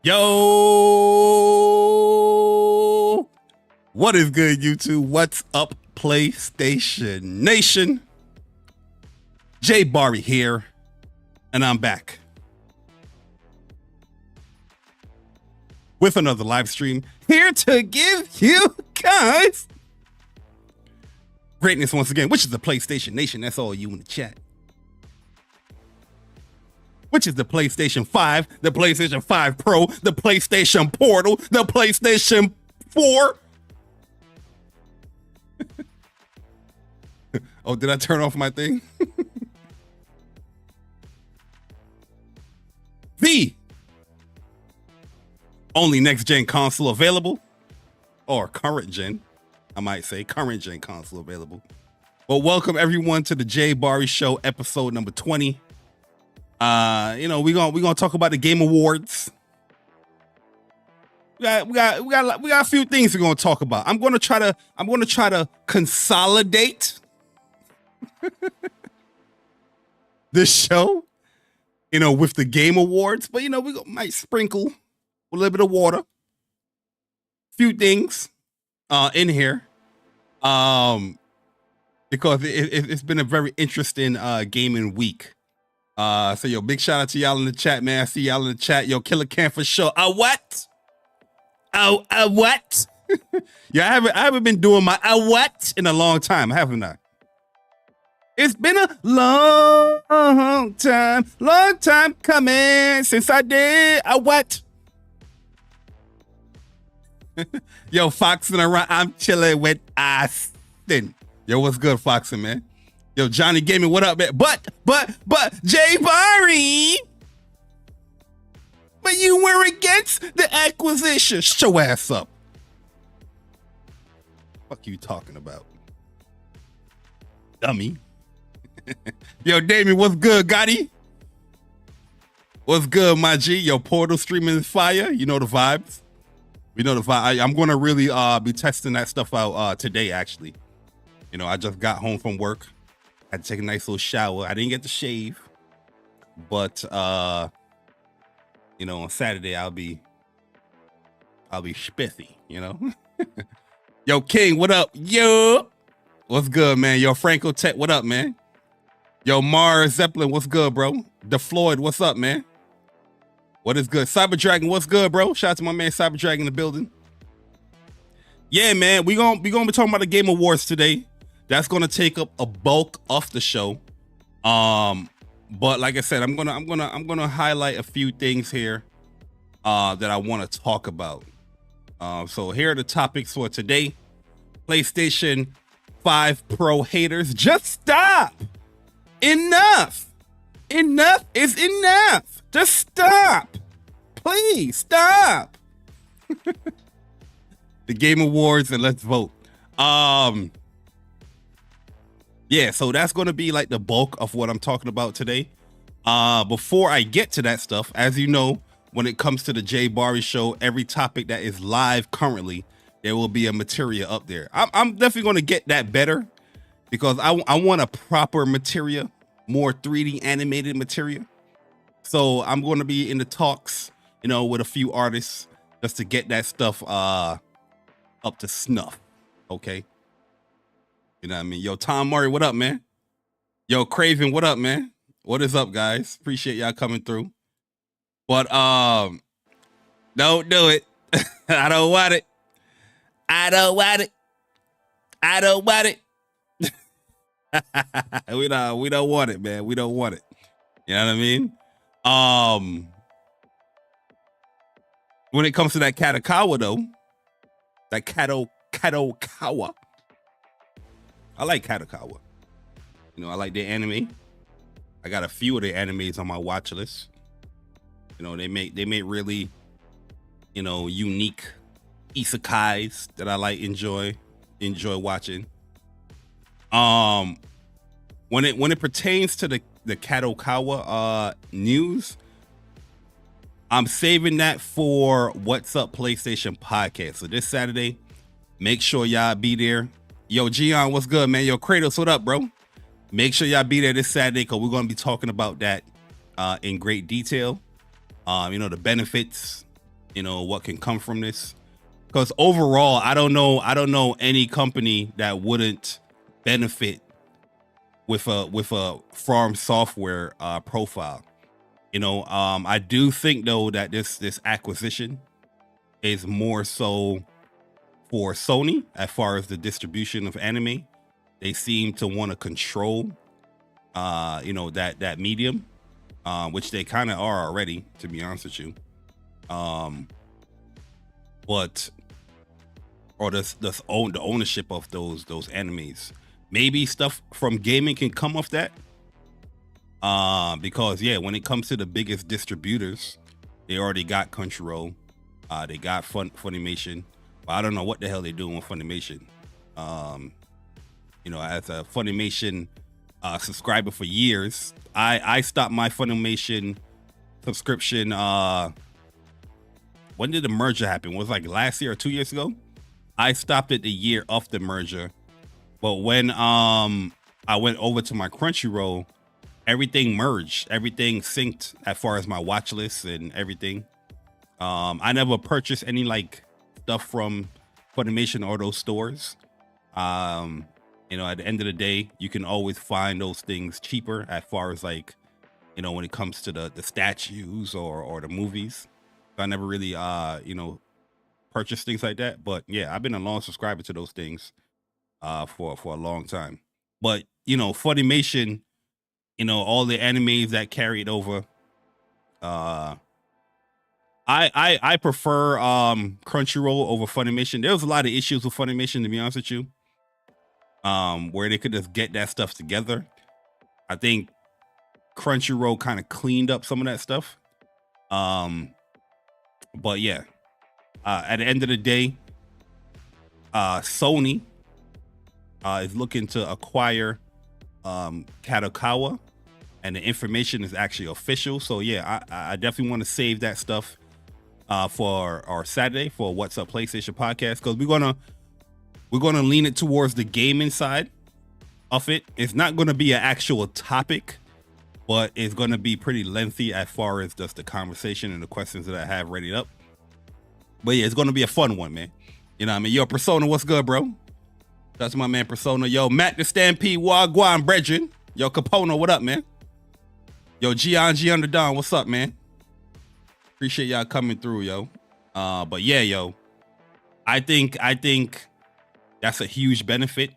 Yo, what is good, YouTube? What's up, PlayStation Nation? JayBari here, and I'm back with another live stream, here to give you guys greatness once again, which is the PlayStation Nation. That's all you in the chat. Which is the PlayStation 5, the PlayStation 5 Pro, the PlayStation Portal, the PlayStation 4. Oh, did I turn off my thing? The only next-gen console available, or current gen, I might say, current gen console available. Well, welcome everyone to the JayBari Show, episode number 20. We're gonna talk about the Game Awards. We got a few things we're gonna talk about. I'm gonna try to consolidate this show, with the Game Awards, but we might sprinkle a little bit of water, few things in here, because it's been a very interesting gaming week. So yo, big shout out to y'all in the chat, man. I see y'all in the chat. Yo, Killer Cam for sure. What? What? Yeah, I haven't been doing my what in a long time, haven't I? It's been a long time coming since I did what? Yo, Foxin' around. I'm chilling with Austin. Yo, what's good, Foxin', man? Yo, Johnny Gaming, what up, man? But, JayBari, but you were against the acquisition. Shut your ass up. Fuck you talking about, dummy? Yo, Damien, what's good, Gotti? What's good, my G? Yo, Portal streaming is fire. You know the vibes. We know the vibe. I'm going to really be testing that stuff out today, actually. I just got home from work. I had to take a nice little shower. I didn't get to shave, but on Saturday I'll be spiffy, Yo, King, what up? Yo, what's good, man? Yo, Franco Tech, what up, man? Yo, Mars Zeppelin, what's good, bro? DeFloyd, what's up, man? What is good? Cyber Dragon, what's good, bro? Shout out to my man Cyber Dragon in the building. Yeah, man, we gonna be talking about the Game Awards today. That's gonna take up a bulk of the show, but like I said, I'm gonna highlight a few things here that I want to talk about. So here are the topics for today. PlayStation 5 Pro haters, just stop. Enough is enough. Just stop, please stop. The Game Awards, and let's vote. Yeah, so that's going to be like the bulk of what I'm talking about today. Before I get to that stuff, as you know, when it comes to the JayBari Show, every topic that is live currently, there will be a material up there. I'm definitely going to get that better, because I want a proper material, more 3D animated material. So I'm going to be in the talks, with a few artists just to get that stuff up to snuff. Okay. You know what I mean? Yo, Tom Murray, what up, man? Yo, Craven, what up, man? What is up, guys? Appreciate y'all coming through. But don't do it. I don't want it. I don't want it. I don't want it. we don't want it, man. We don't want it. You know what I mean? When it comes to that Kadokawa, though, that Kadokawa. I like Kadokawa. I like their anime. I got a few of their animes on my watch list. They make really, unique isekais that I enjoy watching. When it pertains to the Kadokawa news, I'm saving that for What's Up PlayStation podcast. So this Saturday, make sure y'all be there. Yo, Gian, what's good, man? Yo, Kratos, what up, bro? Make sure y'all be there this Saturday, because we're going to be talking about that in great detail. The benefits, what can come from this. Because overall, I don't know any company that wouldn't benefit with a From Software profile. I do think though that this acquisition is more so for Sony as far as the distribution of anime. They seem to want to control that medium, which they kind of are already, to be honest with you. But the ownership of those animes. Maybe stuff from gaming can come off that. Because when it comes to the biggest distributors, they already got Crunchyroll, they got Funimation. But I don't know what the hell they're doing with Funimation. As a Funimation subscriber for years, I stopped my Funimation subscription. When did the merger happen? Was it like last year or 2 years ago? I stopped it the year of the merger. But when I went over to my Crunchyroll, everything merged, everything synced as far as my watch list and everything. I never purchased any like stuff from Funimation or those stores. At the end of the day, you can always find those things cheaper as far as like, when it comes to the statues or the movies. So I never really purchase things like that. But yeah, I've been a long subscriber to those things for a long time. But Funimation, all the animes that carried over. I prefer Crunchyroll over Funimation. There was a lot of issues with Funimation, to be honest with you. Where they could just get that stuff together. I think Crunchyroll kind of cleaned up some of that stuff. But yeah, at the end of the day, Sony is looking to acquire Kadokawa, and the information is actually official. So yeah, I definitely want to save that stuff for our Saturday for What's Up PlayStation podcast, because we're gonna lean it towards the gaming side of it. It's not gonna be an actual topic, but it's gonna be pretty lengthy as far as just the conversation and the questions that I have ready up. But yeah, it's gonna be a fun one, man. You know what I mean? Yo, Persona, what's good, bro? That's my man Persona. Yo, Matt the Stampede, Wagwan Brethren. Yo, Capono, what up, man? Yo, Gian G Underdon, what's up, man? Appreciate y'all coming through, yo. But yeah, yo, I think that's a huge benefit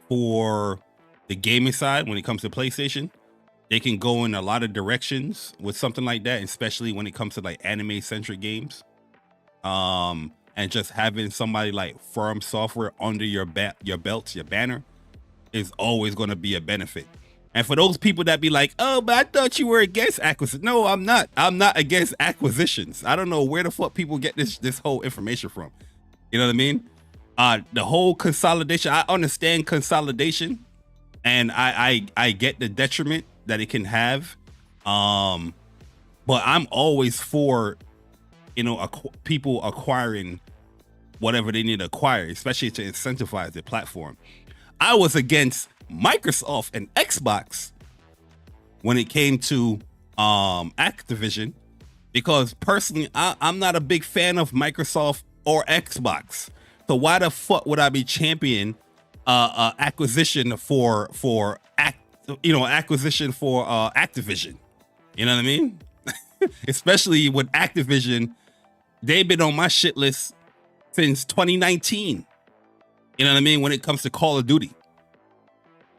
for the gaming side when it comes to PlayStation. They can go in a lot of directions with something like that, especially when it comes to like anime-centric games. And just having somebody like From Software under your belt, your banner, is always going to be a benefit. And for those people that be like, oh, but I thought you were against acquisitions. No, I'm not. I'm not against acquisitions. I don't know where the fuck people get this whole information from. You know what I mean? The whole consolidation, I understand consolidation, and I get the detriment that it can have. But I'm always for, people acquiring whatever they need to acquire, especially to incentivize their platform. I was against Microsoft and Xbox when it came to Activision, because personally, I'm not a big fan of Microsoft or Xbox. So why the fuck would I be championing acquisition for Activision? You know what I mean? Especially with Activision, they've been on my shit list since 2019. You know what I mean? When it comes to Call of Duty.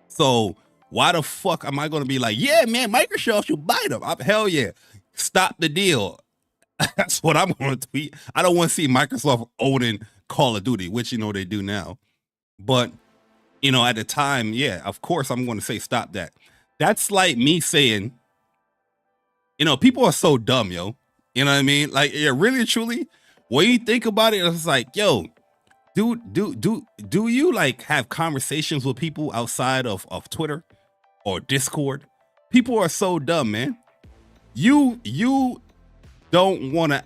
So why the fuck am I going to be like, yeah, man, Microsoft should buy them? Hell yeah. Stop the deal. That's what I'm going to tweet. I don't want to see Microsoft owning Call of Duty, which, they do now. But, at the time, yeah, of course, I'm going to say stop that. That's like me saying, people are so dumb, yo. You know what I mean? Like, yeah, really, truly, when you think about it, it's like, yo, do you like have conversations with people outside of Twitter or Discord? People are so dumb, man. You don't want to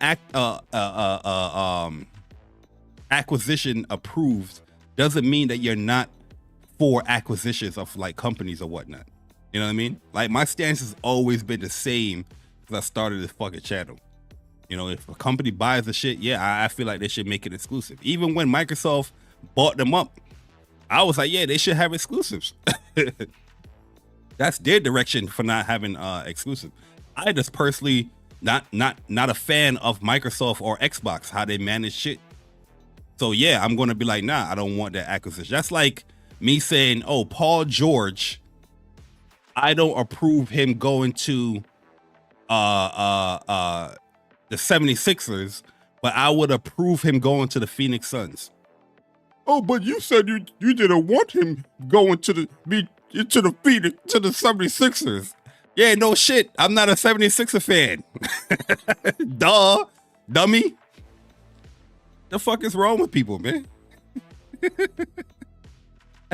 acquisition approved doesn't mean that you're not for acquisitions of like companies or whatnot. You know what I mean? Like, my stance has always been the same since I started this fucking channel. You know, if a company buys the shit, yeah, I feel like they should make it exclusive. Even when Microsoft bought them up, I was like, yeah, they should have exclusives. That's their direction for not having exclusive. I just personally not a fan of Microsoft or Xbox, how they manage shit. So yeah, I'm gonna be like, nah, I don't want that acquisition. That's like me saying, oh, Paul George, I don't approve him going to the 76ers, but I would approve him going to the Phoenix Suns. Oh, but you said you didn't want him going to the Phoenix, to the 76ers. Yeah, no shit. I'm not a 76er fan. Duh, dummy. The fuck is wrong with people, man?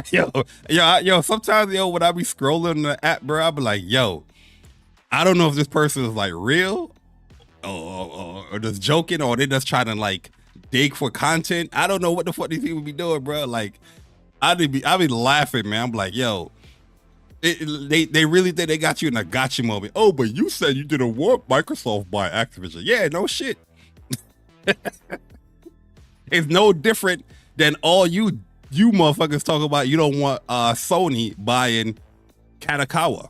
yo, sometimes, yo, when I be scrolling the app, bro, I be like, yo, I don't know if this person is like real or just joking, or they just trying to like dig for content. I don't know what the fuck these people be doing, bro. Like, I be laughing, man. I'm like, yo, they really think they got you in a gotcha moment. Oh, but you said you didn't want Microsoft buy Activision. Yeah, no shit. It's no different than all you motherfuckers talk about. You don't want Sony buying Kadokawa.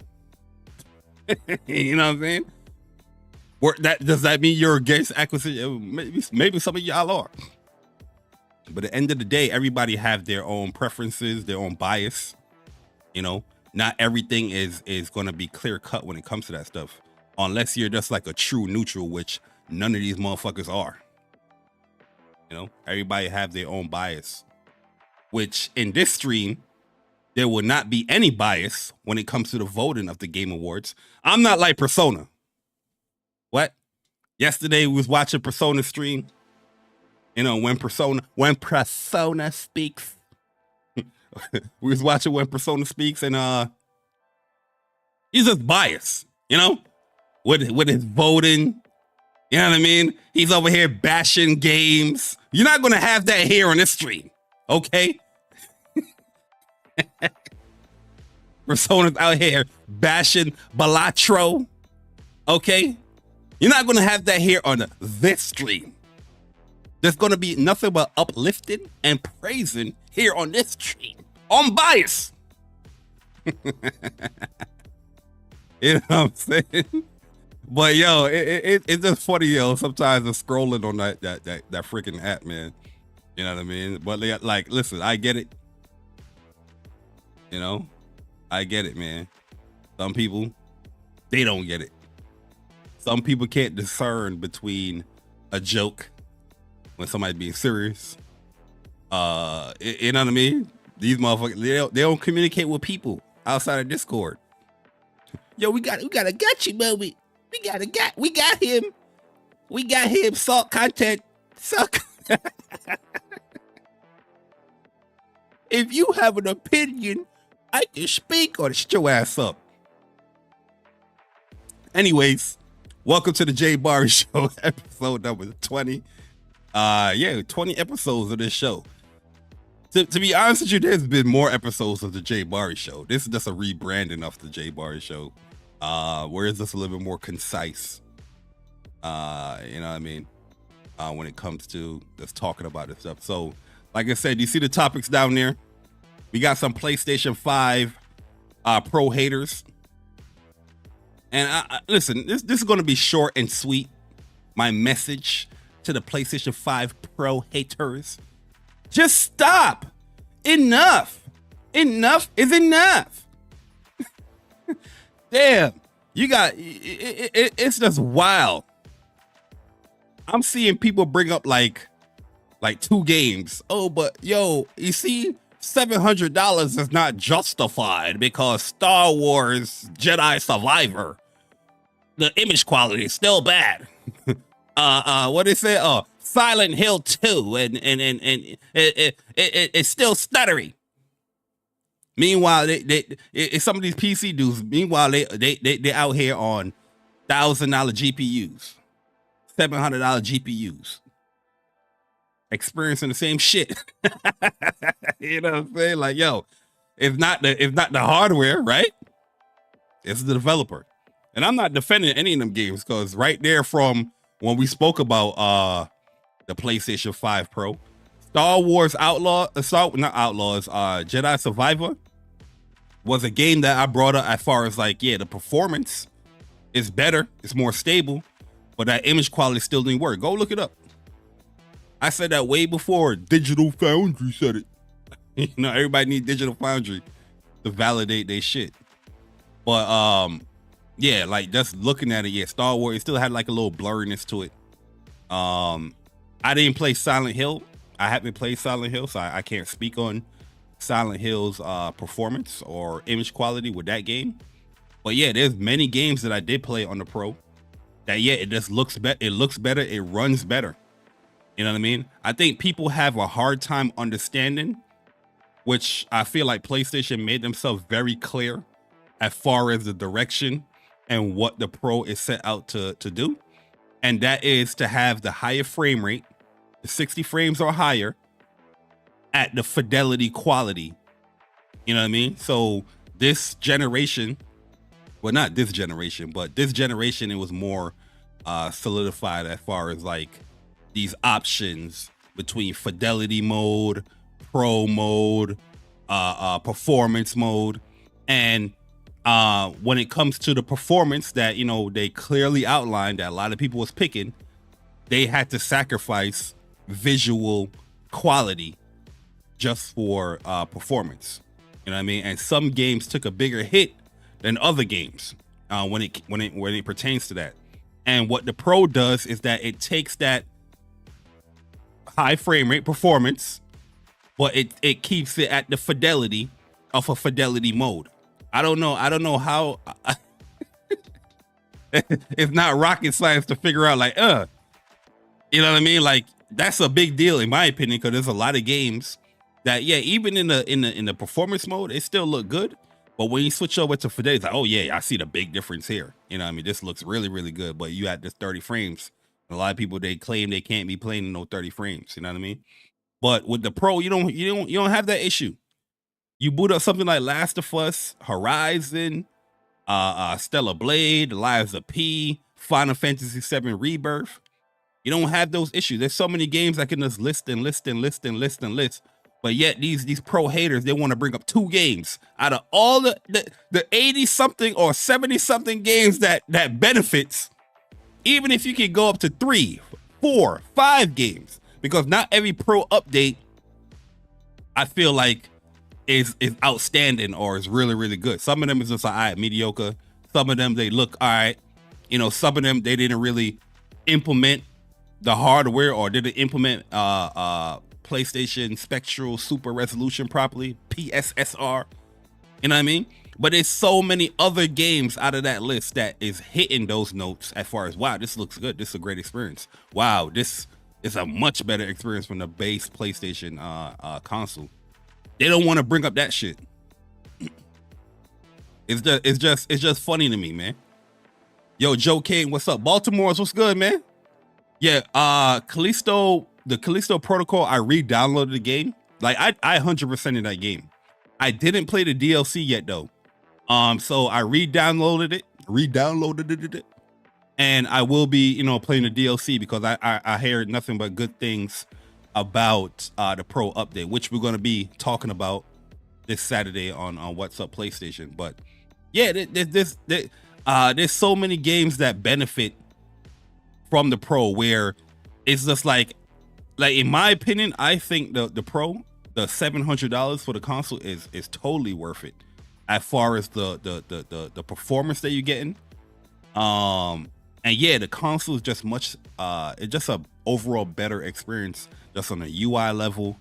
You know what I'm saying? Does that mean you're against acquisition? Maybe some of y'all are. But at the end of the day, everybody have their own preferences, their own bias. You know, not everything is going to be clear cut when it comes to that stuff, unless you're just like a true neutral, which none of these motherfuckers are. You know, everybody have their own bias, which in this stream, there will not be any bias when it comes to the voting of the Game Awards. I'm not like Persona. What? Yesterday we was watching Persona stream. You know, when Persona speaks. We was watching when Persona speaks, and he's just biased, you know, with his voting. You know what I mean? He's over here bashing games. You're not gonna have that here on this stream, okay? Persona's out here bashing Balatro, okay? You're not gonna have that here on this stream. There's gonna be nothing but uplifting and praising here on this stream. On bias. You know what I'm saying? But yo, it's just funny, yo. Sometimes I'm scrolling on that freaking app, man. You know what I mean? But like, listen, I get it. You know, I get it, man. Some people, they don't get it. Some people can't discern between a joke when somebody's being serious. You know what I mean? These motherfuckers, they don't communicate with people outside of Discord. Yo, we got a gotcha moment. We got him. We got him. Salt content. If you have an opinion, I can speak or shut your ass up. Anyways, welcome to the JayBari Show, episode number 20. 20 episodes of this show. To be honest with you, there's been more episodes of the JayBari Show. This is just a rebranding of the JayBari Show. Where is this a little bit more concise? You know what I mean? When it comes to just talking about this stuff. So, like I said, you see the topics down there? We got some PlayStation 5 Pro haters. And listen, this is going to be short and sweet. My message to the PlayStation 5 Pro haters. Just stop. Enough. Enough is enough. Damn. You got, it's just wild. I'm seeing people bring up like 2 games. Oh, but yo, you see, $700 is not justified because Star Wars Jedi Survivor, the image quality is still bad. What is it? Silent Hill 2, and it's still stuttery. Meanwhile, some of these PC dudes, meanwhile, they out here on $1,000 GPUs, $700 GPUs, experiencing the same shit. You know what I'm saying? Like, yo, it's not the hardware, right? It's the developer. And I'm not defending any of them games, because right there from when we spoke about the PlayStation 5 Pro. Star Wars Jedi Survivor was a game that I brought up as far as like, yeah, the performance is better, it's more stable, but that image quality still didn't work. Go look it up. I said that way before Digital Foundry said it. You know, everybody needs Digital Foundry to validate their shit. But yeah, like just looking at it, yeah, Star Wars, it still had like a little blurriness to it. I didn't play Silent Hill. I haven't played Silent Hill, so I can't speak on Silent Hill's performance or image quality with that game. But yeah, there's many games that I did play on the Pro that, yeah, it just looks better. It looks better. It runs better. You know what I mean? I think people have a hard time understanding, which I feel like PlayStation made themselves very clear as far as the direction and what the Pro is set out to do. And that is to have the higher frame rate, the 60 frames or higher, at the fidelity quality. You know what I mean? So this generation, well, not this generation, but this generation, it was more solidified as far as like these options between fidelity mode, pro mode, performance mode. And when it comes to the performance that, you know, they clearly outlined that a lot of people was picking, they had to sacrifice visual quality just for performance. You know what I mean? And some games took a bigger hit than other games when it pertains to that. And what the Pro does is that it takes that high frame rate performance, but it keeps it at the fidelity of a fidelity mode. I don't know how. It's not rocket science to figure out, like, you know what I mean? Like, that's a big deal in my opinion, because there's a lot of games that, yeah, even in the performance mode, it still look good. But when you switch over to fidelity, it's like, oh yeah, I see the big difference here. You know what I mean? This looks really, really good. But you had this 30 frames. A lot of people, they claim they can't be playing in no 30 frames. You know what I mean? But with the Pro, you don't have that issue. You boot up something like Last of Us, Horizon, Stellar Blade, Lives of P, Final Fantasy VII Rebirth. You don't have those issues. There's so many games I can just list. But yet these Pro haters, they want to bring up 2 games out of all the 80 something or 70 something games that benefits. Even if you can go up to 3, 4, 5 games, because not every Pro update, I feel like, is outstanding or is really, really good. Some of them is just like, all right, mediocre. Some of them, they look all right. You know, some of them, they didn't really implement the hardware or didn't implement PlayStation Spectral Super Resolution properly, PSSR. You know what I mean? But there's so many other games out of that list that is hitting those notes as far as, wow, this looks good. This is a great experience. Wow, this is a much better experience from the base PlayStation console. They don't want to bring up that shit. It's just funny to me, man. Yo, Joe King, what's up? Baltimore's, what's good, man? Yeah, Callisto, the Callisto Protocol, I re-downloaded the game. Like, I 100% in that game. I didn't play the DLC yet though. So I re-downloaded it, and I will be, you know, playing the DLC because I heard nothing but good things about the Pro update, which we're going to be talking about this Saturday on What's Up PlayStation. But yeah, there's so many games that benefit from the Pro where it's just like in my opinion, I think the Pro, the $700 for the console is totally worth it as far as the performance that you're getting. And yeah, the console is just much it's just a overall better experience just on the UI level.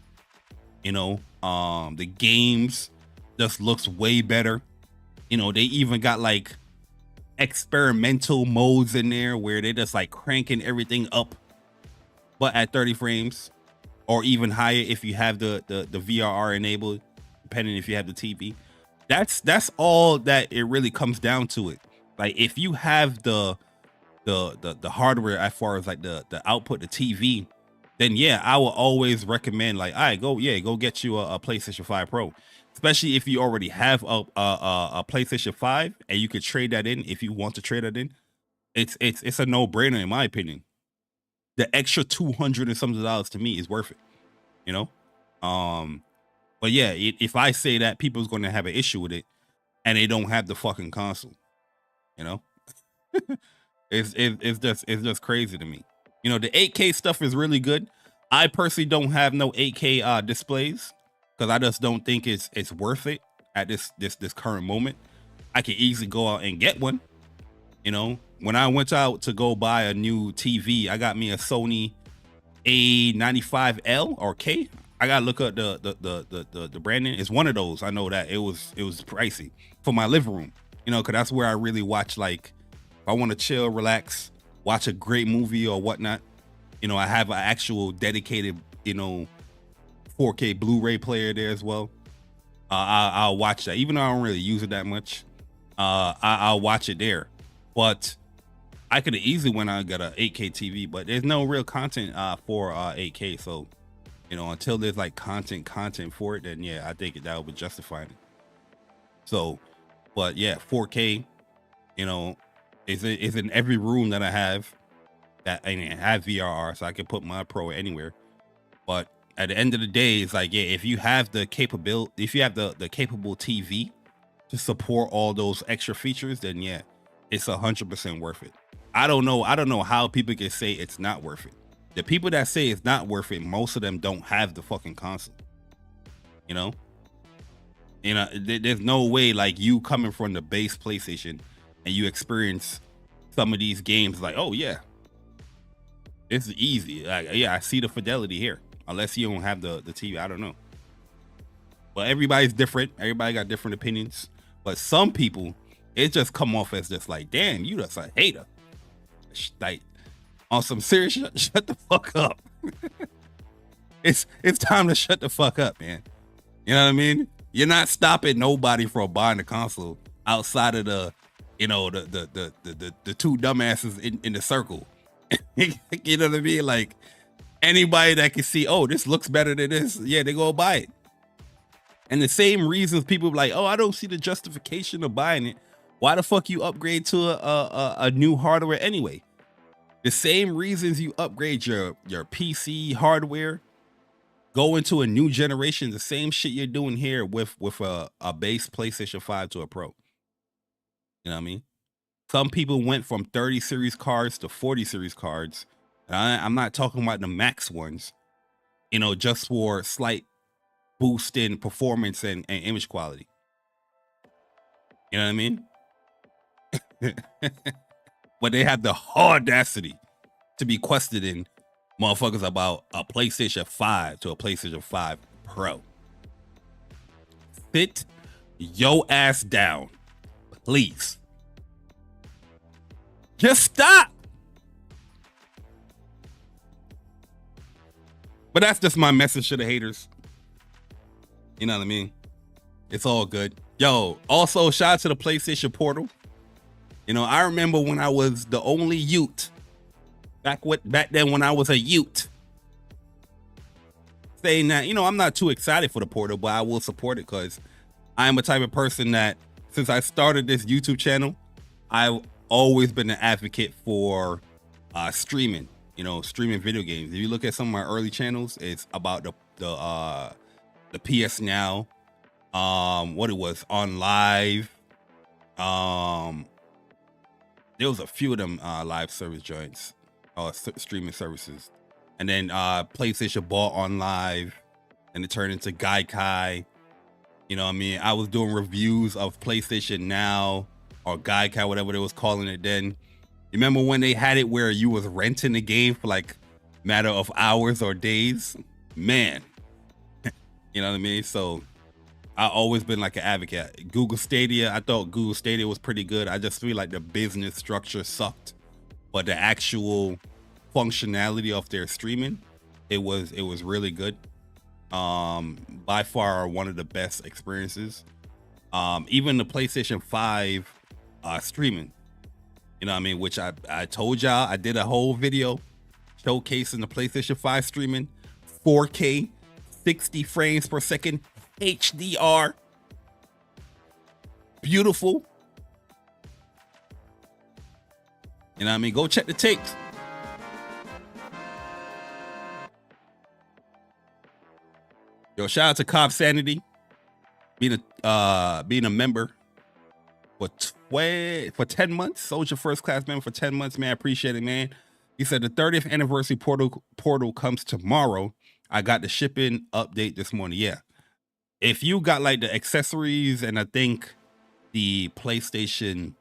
You know, the games just looks way better. You know, they even got like experimental modes in there where they just like cranking everything up, but at 30 frames or even higher if you have the VRR enabled, depending if you have the TV. That's all that it really comes down to it. Like if you have the hardware as far as like the output, the TV, then yeah, I will always recommend like, all right, go get you a PlayStation 5 Pro. Especially if you already have a PlayStation 5 and you could trade that in if you want to trade that in. It's a no-brainer in my opinion. the extra $200 and something to me is worth it, you know? But yeah, if I say that, people's going to have an issue with it and they don't have the fucking console, you know? It's just crazy to me. You know, the 8K stuff is really good. I personally don't have no 8K displays because I just don't think it's worth it at this current moment. I could easily go out and get one. You know, when I went out to go buy a new TV, I got me a Sony A95L or K. I gotta look up the branding. It's one of those. I know that it was pricey for my living room. You know, because that's where I really watch, like, if I want to chill, relax, watch a great movie or whatnot. You know, I have an actual dedicated, you know, 4K Blu-ray player there as well. I'll watch that, even though I don't really use it that much. I'll watch it there. But I could have easily went out and got an 8K TV, but there's no real content for 8K. So, you know, until there's like content for it, then yeah, I think that would justify it. So, but yeah, 4K, you know, is in every room that I have. That I have VRR, so I can put my Pro anywhere. But at the end of the day, it's like, yeah, if you have the capability, if you have the capable TV to support all those extra features, then yeah, it's 100% worth it. I don't know how people can say it's not worth it. The people that say it's not worth it, most of them don't have the fucking console. You know, there's no way, like, you coming from the base PlayStation and you experience some of these games like, oh yeah, it's easy. Like, yeah, I see the fidelity here. Unless you don't have the TV, I don't know. But everybody's different. Everybody got different opinions. But some people, it just come off as just like, damn, you just a hater. Like, on some serious shit, shut the fuck up. It's time to shut the fuck up, man. You know what I mean? You're not stopping nobody from buying the console outside of the, you know, the two dumbasses in the circle. You know what I mean? Like, anybody that can see, oh, this looks better than this, yeah, they go buy it. And the same reasons people be like, oh, I don't see the justification of buying it. Why the fuck you upgrade to a new hardware anyway? The same reasons you upgrade your PC hardware, go into a new generation, the same shit you're doing here with a base PlayStation 5 to a Pro. You know what I mean? Some people went from 30 series cards to 40 series cards. And I'm not talking about the max ones, you know, just for slight boost in performance and image quality. You know what I mean? But they have the audacity to be questioning motherfuckers about a PlayStation 5 to a PlayStation 5 Pro. Sit your ass down, please. Just stop. But that's just my message to the haters. You know what I mean? It's all good. Yo, also shout out to the PlayStation Portal. You know, I remember when I was the only Ute. Back then when I was a Ute. Saying that, you know, I'm not too excited for the Portal, but I will support it because I am a type of person that, since I started this YouTube channel, I've always been an advocate for streaming, you know, streaming video games. If you look at some of my early channels, it's about the PS Now, what it was, on live. There was a few of them live service joints, streaming services. And then PlayStation bought on live, and it turned into Gaikai. You know what I mean? I was doing reviews of PlayStation Now, or Gaikai, whatever they was calling it then. You remember when they had it where you was renting the game for like matter of hours or days? Man. You know what I mean? So I always been like an advocate. Google Stadia, I thought Google Stadia was pretty good. I just feel like the business structure sucked, but the actual functionality of their streaming, it was really good. By far one of the best experiences. Even the PlayStation 5 streaming, you know what I mean, which I told y'all, I did a whole video showcasing the PlayStation 5 streaming, 4K, 60 frames per second, HDR, beautiful. You know what I mean? Go check the tapes. Yo, shout out to Cobb Sanity being a member for 10 months. Soldier First Class member for 10 months, man. I appreciate it, man. He said the 30th anniversary portal comes tomorrow. I got the shipping update this morning. Yeah. If you got like the accessories and I think the PlayStation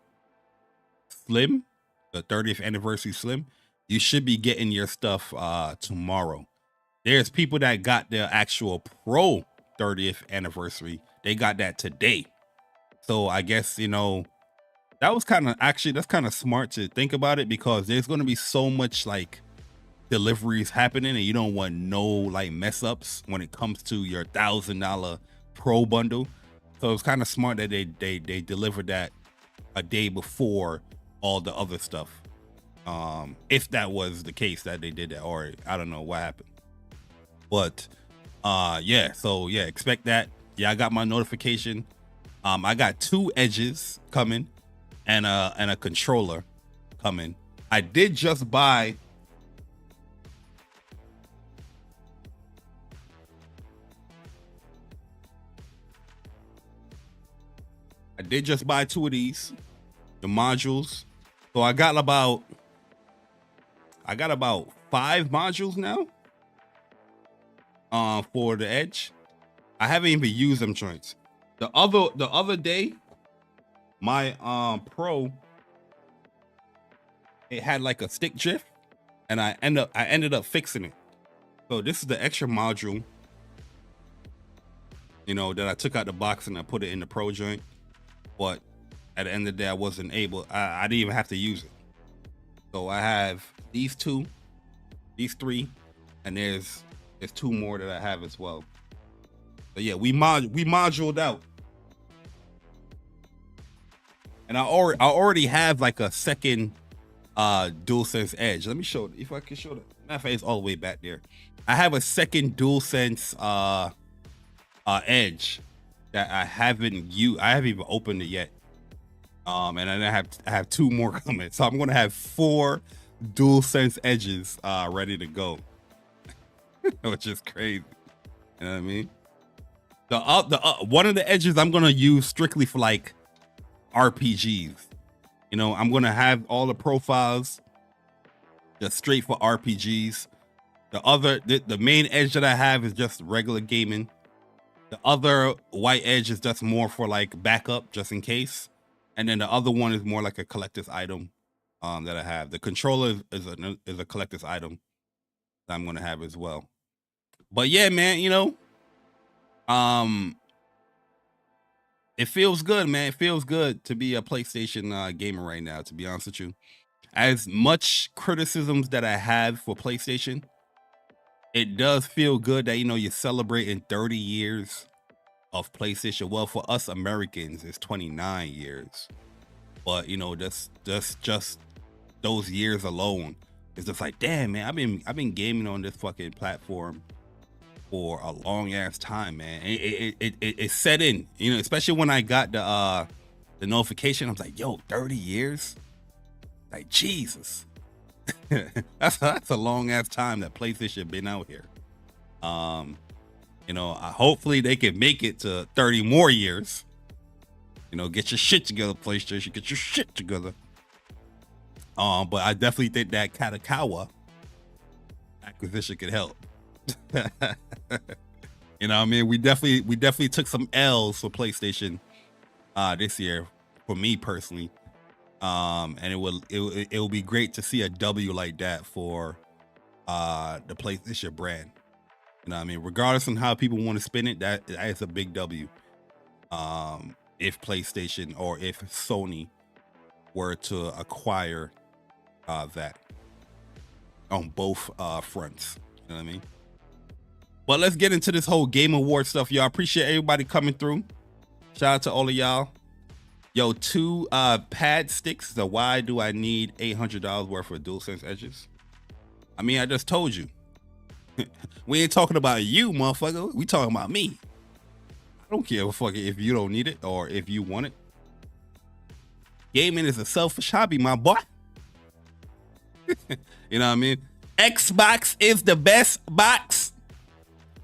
Slim, the 30th anniversary Slim, you should be getting your stuff tomorrow. There's people that got their actual Pro 30th anniversary. They got that today. So I guess, you know, that was that's kind of smart to think about it, because there's going to be so much like deliveries happening and you don't want no like mess ups when it comes to your $1,000 Pro bundle. So it's kind of smart that they delivered that a day before all the other stuff. If that was the case that they did that, or I don't know what happened. But yeah, so yeah, expect that. Yeah, I got my notification. I got 2 edges coming and a controller coming. I did just buy I did just buy 2 of these, the modules. So I got about 5 modules now for the edge. I haven't even used them joints. The other day, my Pro, it had like a stick drift, and I ended up fixing it. So this is the extra module, you know, that I took out the box and I put it in the Pro joint. But at the end of the day, I wasn't able. I didn't even have to use it. So I have these 2, these 3, and there's 2 more that I have as well. So yeah, we moduled out. And I already have like a second DualSense Edge. Let me show if I can show the matter of fact, it's all the way back there. I have a second DualSense Edge that I haven't used. I haven't even opened it yet. And then I have 2 more coming. So I'm gonna have 4 DualSense Edges ready to go. Which is crazy. You know what I mean? The one of the edges I'm gonna use strictly for like RPGs. You know, I'm gonna have all the profiles just straight for RPGs. The main edge that I have is just regular gaming. The other white edge is just more for like backup, just in case. And then the other one is more like a collector's item that I have. The controller is a collector's item that I'm gonna have as well. But yeah, man, you know, it feels good, man. It feels good to be a PlayStation gamer right now, to be honest with you. As much criticisms that I have for PlayStation, it does feel good that, you know, you're celebrating 30 years of PlayStation. Well, for us Americans, it's 29 years. But, you know, just those years alone, it's just like, damn, man, I've been gaming on this fucking platform for a long ass time, man. It set in, you know, especially when I got the notification. I was like, yo, 30 years? Like, Jesus. that's a long ass time that PlayStation been out here. You know, hopefully they can make it to 30 more years. You know, get your shit together, PlayStation. Get your shit together. But I definitely think that Kadokawa acquisition could help. You know what I mean? We definitely took some L's for PlayStation this year, for me personally. And it will be great to see a W like that for the PlayStation brand. You know what I mean? Regardless on how people want to spin it, that is a big W. If PlayStation or if Sony were to acquire that on both fronts. You know what I mean? But let's get into this whole Game Award stuff, y'all. Appreciate everybody coming through. Shout out to all of y'all. Yo, 2 pad sticks. So why do I need $800 worth of DualSense edges? I mean, I just told you. We ain't talking about you, motherfucker. We talking about me. I don't care if you don't need it or if you want it. Gaming is a selfish hobby, my boy. You know what I mean? Xbox is the best box.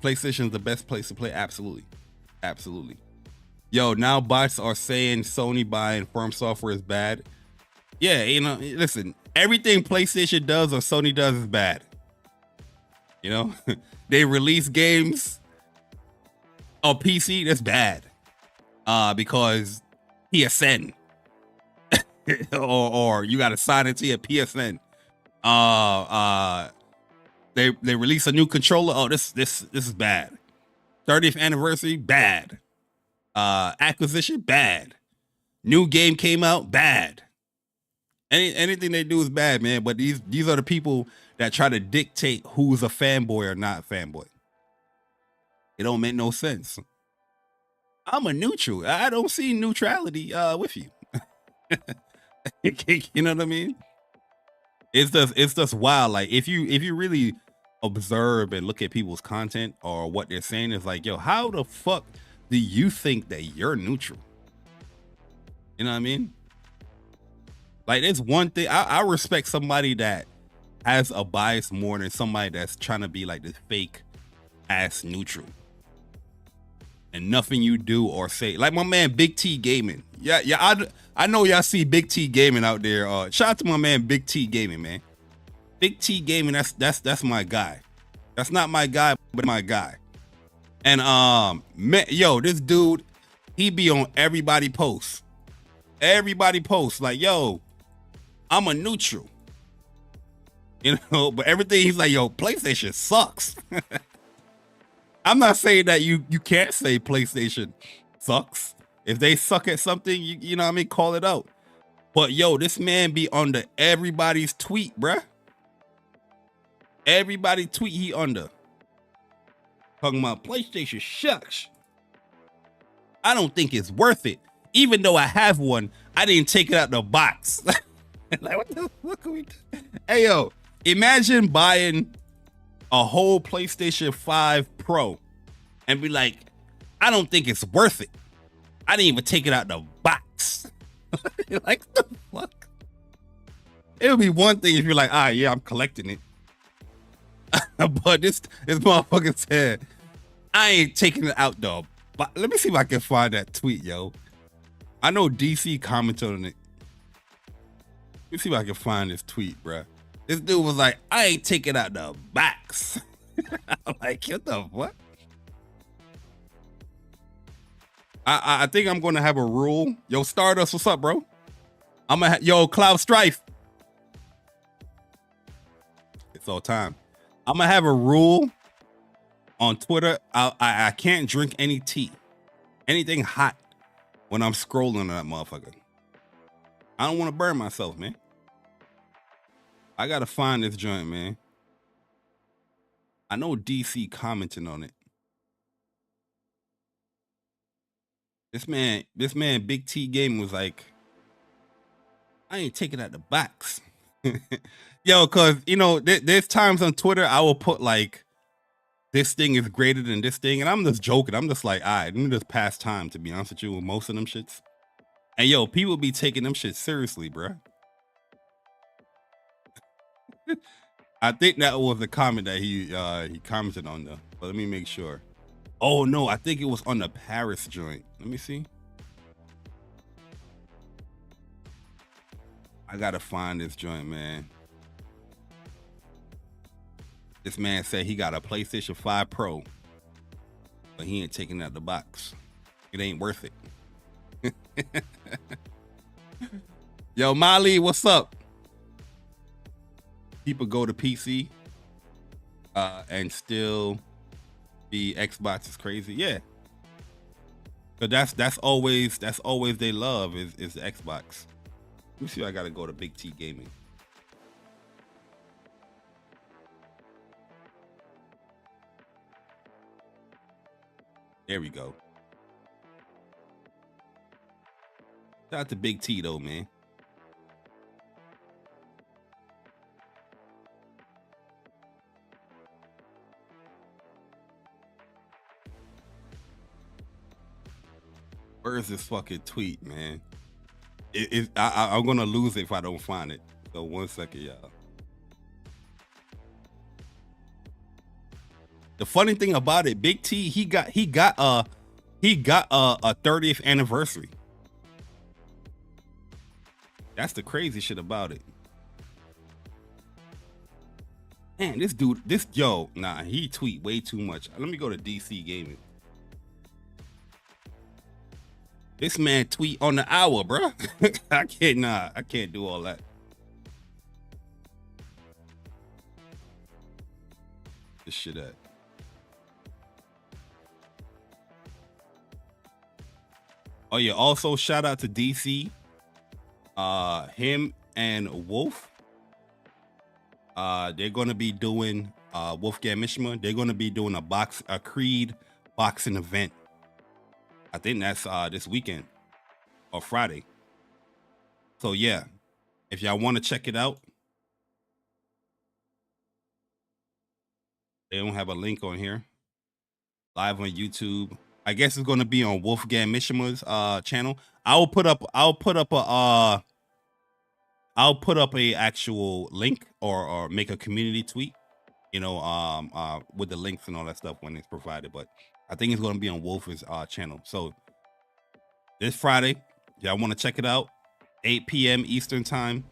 PlayStation's the best place to play. Absolutely. Absolutely. Yo, now bots are saying Sony buying firm software is bad. Yeah, you know, listen, everything PlayStation does or Sony does is bad. You know, they release games on PC, that's bad. Because PSN or you got to sign into your PSN. They release a new controller. Oh, this is bad. 30th anniversary, bad. Acquisition, bad. New game came out, bad. Anything they do is bad, man. But these are the people that try to dictate who's a fanboy or not fanboy. It don't make no sense. I'm a neutral. I don't see neutrality with you. You know what I mean? It's just wild. Like if you really observe and look at people's content or what they're saying, it's like, yo, how the fuck do you think that you're neutral? You know what I mean? Like, there's one thing I respect somebody that has a bias more than somebody that's trying to be like this fake ass neutral. And nothing you do or say, like my man Big T Gaming. Yeah, I know y'all see Big T Gaming out there. Shout out to my man Big T Gaming, man. Big T Gaming, that's my guy. That's not my guy, but my guy. And man, yo, this dude, he be on everybody posts. Everybody posts like, yo, I'm a neutral. You know, but everything he's like, yo, PlayStation sucks. I'm not saying that you can't say PlayStation sucks. If they suck at something, you know what I mean, call it out. But yo, this man be under everybody's tweet, bruh. Everybody tweet he under. Talking about PlayStation sucks. I don't think it's worth it. Even though I have one, I didn't take it out the box. Like, what the fuck are we doing? Hey, yo, imagine buying a whole PlayStation 5 Pro and be like, I don't think it's worth it. I didn't even take it out the box. Like, what the fuck? It would be one thing if you're like, yeah, I'm collecting it. But this motherfucker said, I ain't taking it out the box. Let me see if I can find that tweet, yo. I know DC commented on it. Let me see if I can find this tweet, bruh. This dude was like, I ain't taking out the box. I'm like, what the fuck? I think I'm gonna have a rule. Yo, Stardust, what's up, bro? I'm gonna yo, Cloud Strife. It's all time. I'm gonna have a rule on Twitter. I can't drink any tea, anything hot when I'm scrolling on that motherfucker. I don't want to burn myself, man. I gotta find this joint, man. I know DC commenting on it. This man, Big T Gaming was like, I ain't taking out the box. Yo, cause you know, there's times on Twitter I will put like, this thing is greater than this thing, and I'm just joking. I'm just like, all right, let me just pass time, to be honest with you, with most of them shits. And yo, people be taking them shit seriously, bro. I think that was the comment that he commented on though. But let me make sure. Oh no, I think it was on the Paris joint. Let me see. I gotta find this joint, man. This man said he got a PlayStation 5 Pro, but he ain't taking out the box. It ain't worth it. Yo, Molly, what's up? People go to PC and still be Xbox is crazy. Yeah. But that's always they love is the Xbox. Let me see if I gotta go to Big T Gaming. There we go. Shout out to Big T though, man. Where's this fucking tweet, man? I'm gonna lose it if I don't find it. So 1 second, y'all. The funny thing about it, Big T, he got a 30th anniversary. That's the crazy shit about it. Man, this dude, he tweet way too much. Let me go to DC Gaming. This man tweet on the hour, bro. I can't do all that. This shit at. Oh yeah, also shout out to DC. Him and Wolf. They're gonna be doing Wolfgang Mishima. They're gonna be doing a Creed boxing event. I think that's this weekend or Friday. So yeah, if y'all want to check it out, they don't have a link on here. Live on YouTube. I guess it's gonna be on Wolfgang Mishima's channel. I'll put up a actual link or make a community tweet, you know, with the links and all that stuff when it's provided. But I think it's gonna be on Wolf's channel. So this Friday, y'all want to check it out, 8 p.m. Eastern time.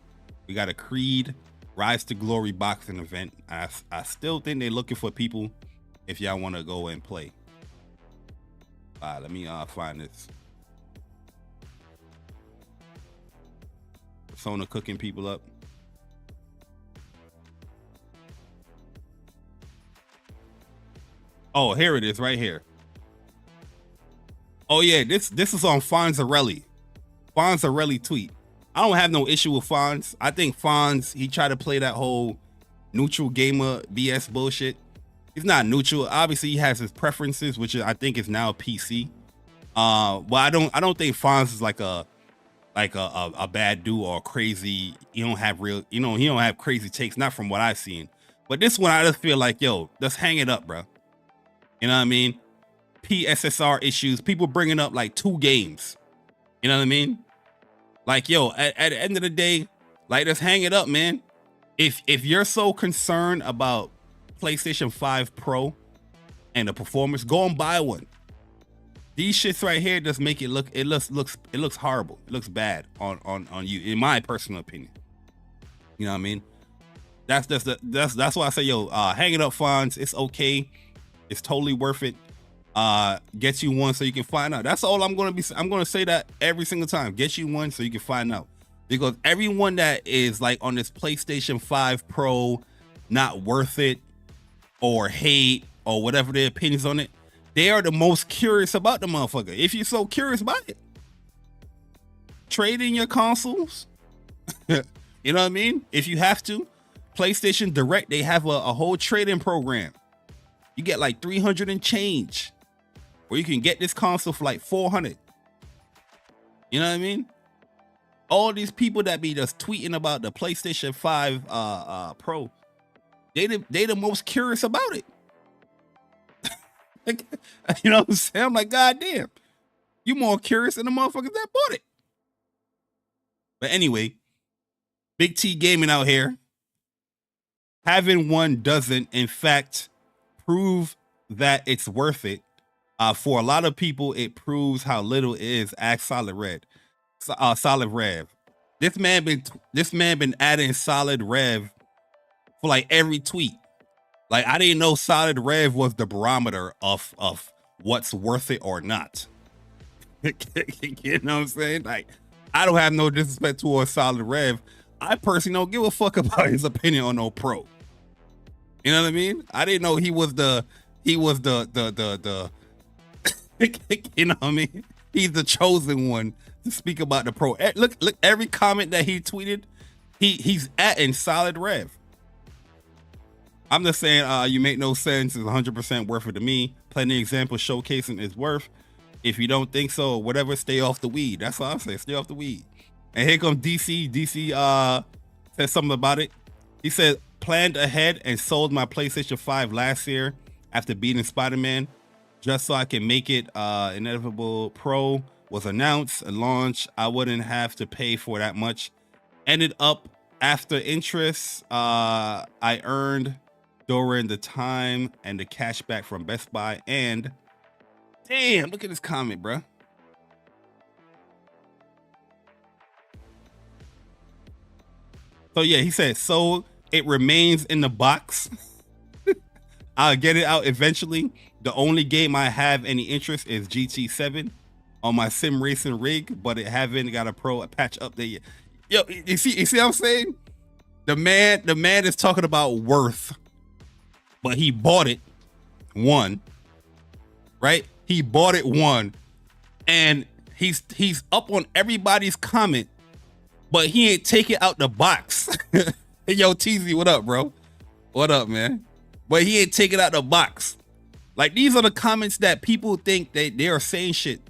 We got a Creed Rise to Glory boxing event. I still think they're looking for people if y'all want to go and play. Let me find this. Persona cooking people up. Oh, here it is, right here. Oh yeah, this is on Fonzarelli. Fonzarelli tweet. I don't have no issue with Fonz. I think Fonz, he tried to play that whole neutral gamer BS bullshit. He's not neutral. Obviously, he has his preferences, which I think is now PC. But I don't think Fonz is like a bad dude or crazy. He don't have he don't have crazy takes, not from what I've seen. But this one, I just feel like, yo, let's hang it up, bro. You know what I mean? PSSR issues, people bringing up like 2 games. You know what I mean? Like, yo, at the end of the day, like, let's hang it up, man. If you're so concerned about PlayStation 5 Pro and the performance, go and buy one. These shits right here just make it looks horrible. It looks bad on you, in my personal opinion. You know what I mean? That's why I say, yo, hang it up, Fonz. It's okay. It's totally worth it. Get you one so you can find out. That's all I'm gonna say that every single time. Get you one so you can find out. Because everyone that is like on this PlayStation 5 Pro, not worth it, or hate, or whatever their opinions on it, they are the most curious about the motherfucker. If you're so curious about it, trade in your consoles. You know what I mean? If you have to, PlayStation Direct, they have a whole trade-in program. You get like 300 and change, or you can get this console for like 400. You know what I mean? All these people that be just tweeting about the PlayStation 5 Pro, they the most curious about it. You know what I'm saying? I'm like, God damn, you more curious than the motherfuckers that bought it. But anyway, Big T Gaming out here. Having one doesn't, in fact, prove that it's worth it. For a lot of people, it proves how little it is. Ask Solid Rev. This man been adding Solid Rev for like every tweet. Like, I didn't know Solid Rev was the barometer of what's worth it or not. You know what I'm saying? Like, I don't have no disrespect towards Solid Rev. I personally don't give a fuck about his opinion on no pro. You know what I mean? I didn't know he was the you know what I mean? He's the chosen one to speak about the pro. Look, every comment that he tweeted, he's in Solid Rev. I'm just saying, you make no sense. It's 100% worth it to me. Plenty of examples showcasing its worth. If you don't think so, whatever, stay off the weed. That's all I'm saying. Stay off the weed. And here comes DC. DC said something about it. He said, planned ahead and sold my PlayStation 5 last year after beating Spider-Man just so I can make it. Inevitable Pro was announced and launched. I wouldn't have to pay for that much. Ended up after interest, I earned during the time and the cashback from Best Buy. And damn, look at this comment, bruh. So yeah, he said, so it remains in the box. I'll get it out eventually. The only game I have any interest is GT7 on my sim racing rig, but it haven't got a pro patch update yet. Yo, you see what I'm saying? The man is talking about worth, but he bought it one, right? He bought it one, and he's up on everybody's comment, but he ain't take it out the box. Hey, yo, TZ, what up, bro? What up, man? But he ain't take it out the box. Like, these are the comments that people think they are saying shit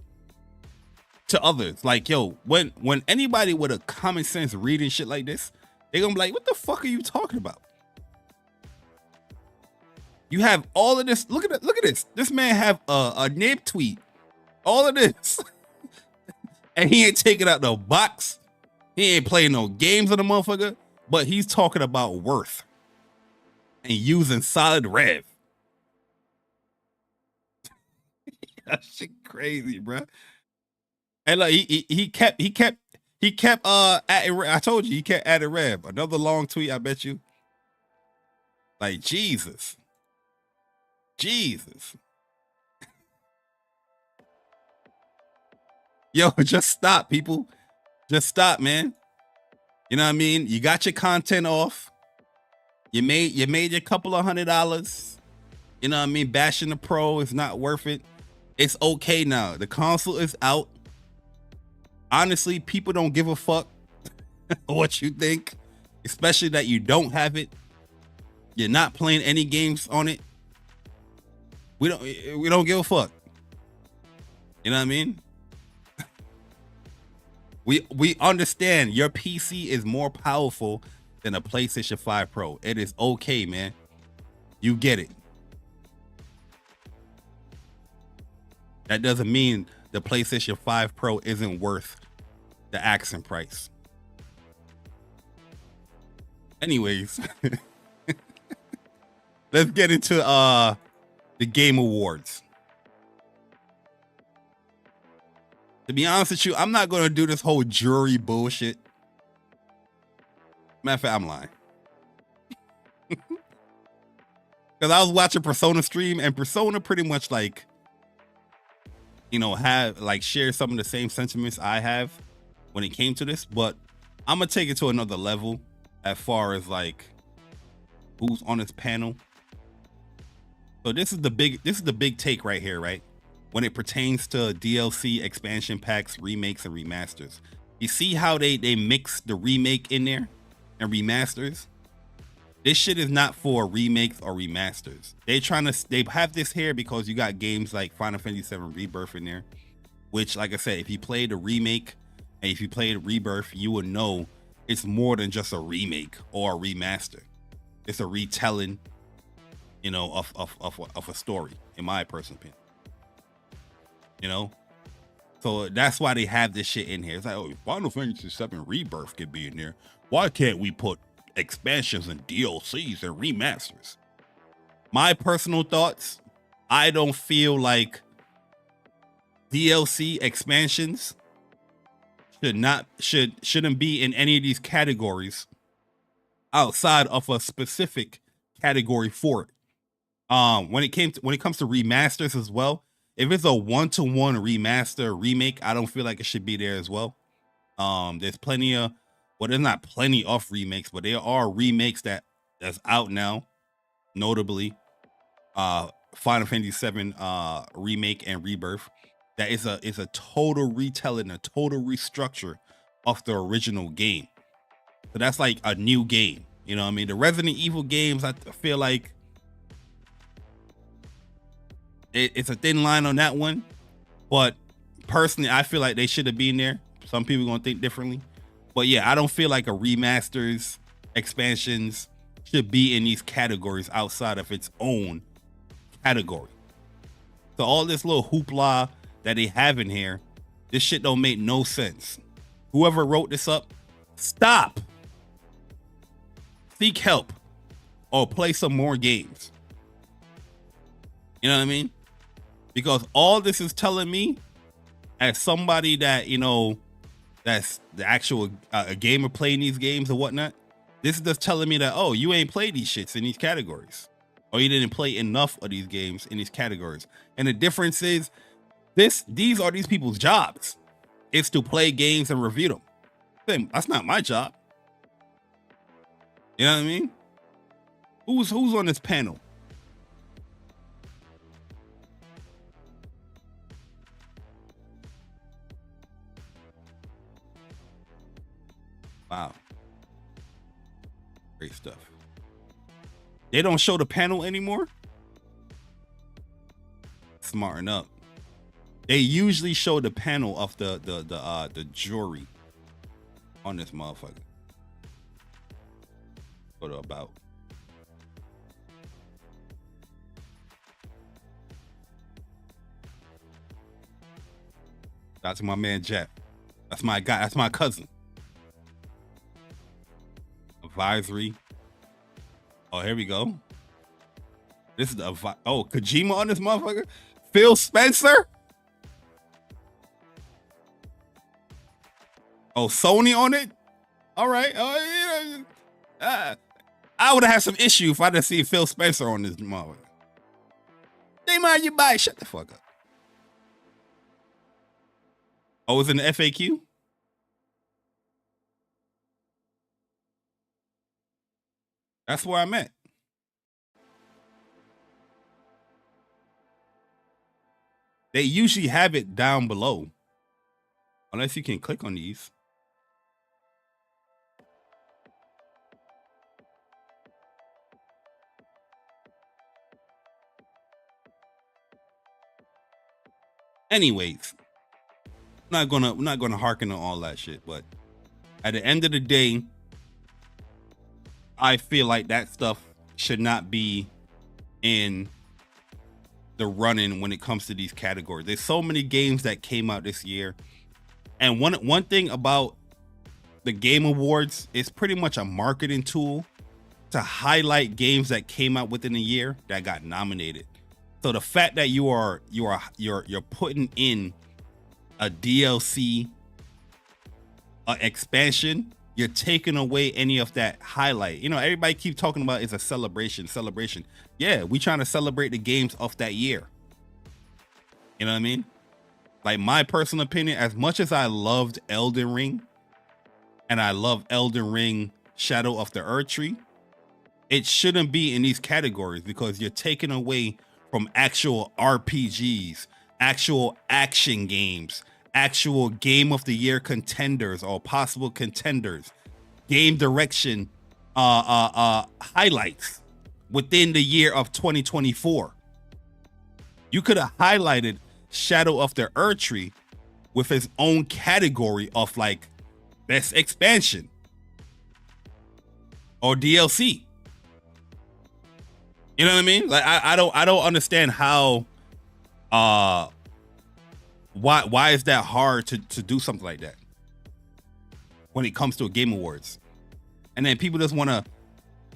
to others. Like, yo, when anybody with a common sense reading shit like this, they're gonna be like, what the fuck are you talking about? You have all of this. Look at this. This man have a nib tweet. All of this. And he ain't taking out the box. He ain't playing no games on the motherfucker. But he's talking about worth. And using solid rev. That shit crazy, bro. And like he kept adding, I told you he kept adding rev. Another long tweet, I bet you. Like, Jesus. Yo, just stop, people. Just stop, man. You know what I mean? You got your content off. You made your couple of $100. You know what I mean? Bashing the pro is not worth it. It's okay now. The console is out. Honestly, people don't give a fuck what you think, especially that you don't have it. You're not playing any games on it. We don't give a fuck. You know what I mean? We understand your PC is more powerful than a PlayStation 5 Pro. It is okay, man. You get it. That doesn't mean the PlayStation 5 Pro isn't worth the asking price. Anyways, let's get into the Game Awards. To be honest with you, I'm not going to do this whole jury bullshit. Matter of fact, I'm lying. Because I was watching Persona stream, and Persona pretty much like, you know, share some of the same sentiments I have when it came to this, but I'm gonna take it to another level as far as like who's on this panel. So this is the big take right here, right? When it pertains to DLC, expansion packs, remakes, and remasters. You see how they mix the remake in there and remasters? This shit is not for remakes or remasters. They have this here because you got games like Final Fantasy VII Rebirth in there, which, like I said, if you played the remake and if you played Rebirth, you would know it's more than just a remake or a remaster. It's a retelling, you know, of a story, in my personal opinion. You know, so that's why they have this shit in here. It's like, oh, Final Fantasy VII Rebirth could be in there. Why can't we put expansions and DLCs and remasters? My personal thoughts, I don't feel like DLC expansions shouldn't be in any of these categories outside of a specific category for it. When it comes to remasters as well, if it's a one-to-one remaster remake, I don't feel like it should be there as well. There's plenty of, well, there's not plenty of remakes, but there are remakes that's out now, notably Final Fantasy VII remake and Rebirth. That is a total retelling, a total restructure of the original game. So that's like a new game. You know what I mean? The Resident Evil games, I feel like it's a thin line on that one. But personally, I feel like they should have been there. Some people are going to think differently. But yeah, I don't feel like a remasters, expansions should be in these categories outside of its own category. So all this little hoopla that they have in here, this shit don't make no sense. Whoever wrote this up, stop. Seek help. or play some more games. You know what I mean? Because all this is telling me, as somebody that, you know, that's the actual gamer playing these games or whatnot, this is just telling me that, oh, you ain't played these shits in these categories, or you didn't play enough of these games in these categories. And the difference is, these are these people's jobs. It's to play games and review them. That's not my job. You know what I mean? Who's on this panel? Wow. Great stuff. They don't show the panel anymore? Smarten up. They usually show the panel of the jury on this motherfucker. Go to about. That's my man Jeff. That's my guy. That's my cousin. Advisory. Oh, here we go. This is the Kojima on this motherfucker. Phil Spencer. Oh, Sony on it. All right. I would have had some issue if I didn't see Phil Spencer on this motherfucker. They mind you buy. Shut the fuck up. Oh, it's in the FAQ? That's where I'm at. They usually have it down below. Unless you can click on these. Anyways, I'm not gonna harken on all that shit, but at the end of the day, I feel like that stuff should not be in the running when it comes to these categories. There's so many games that came out this year, and one thing about the Game Awards is pretty much a marketing tool to highlight games that came out within a year that got nominated. So the fact that you're putting in a DLC, expansion, you're taking away any of that highlight. You know, everybody keeps talking about it's a celebration. Yeah, we trying to celebrate the games of that year. You know what I mean? Like, my personal opinion, as much as I loved Elden Ring, and I love Elden Ring Shadow of the Erdtree, it shouldn't be in these categories because you're taking away from actual RPGs, actual action games, actual game of the year contenders or possible contenders, game direction highlights within the year of 2024. You could have highlighted Shadow of the Erdtree with its own category of like best expansion or DLC. You know what I mean? Like, I don't understand how why is that hard to do something like that when it comes to a Game Awards? And then people just want to,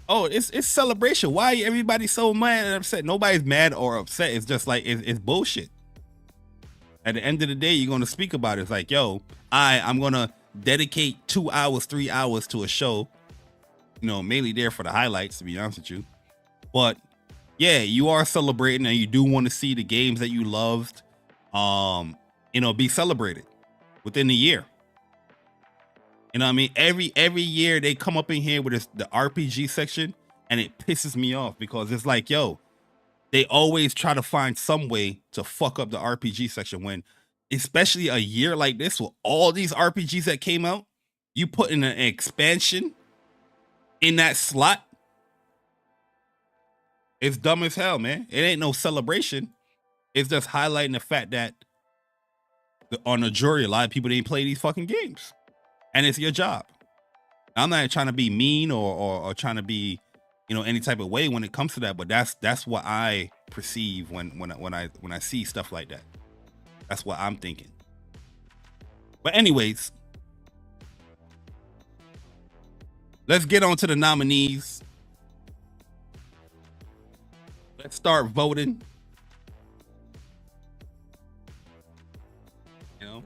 oh, it's celebration. Why everybody so mad and upset? Nobody's mad or upset. It's just like it's bullshit. At the end of the day, you're going to speak about it. It's like, yo, I'm going to dedicate 2 hours, 3 hours to a show, you know, mainly there for the highlights, to be honest with you. But yeah, you are celebrating and you do want to see the games that you loved, you know, be celebrated within the year. You know what I mean? Every year they come up in here with the RPG section, and it pisses me off because it's like, yo, they always try to find some way to fuck up the RPG section when, especially a year like this with all these RPGs that came out, you put in an expansion in that slot. It's dumb as hell, man. It ain't no celebration. It's just highlighting the fact that on the jury, a lot of people didn't play these fucking games. And it's your job. I'm not trying to be mean or trying to be, you know, any type of way when it comes to that, but that's what I perceive when I see stuff like that. That's what I'm thinking. But anyways, let's get on to the nominees. Let's start voting. You know,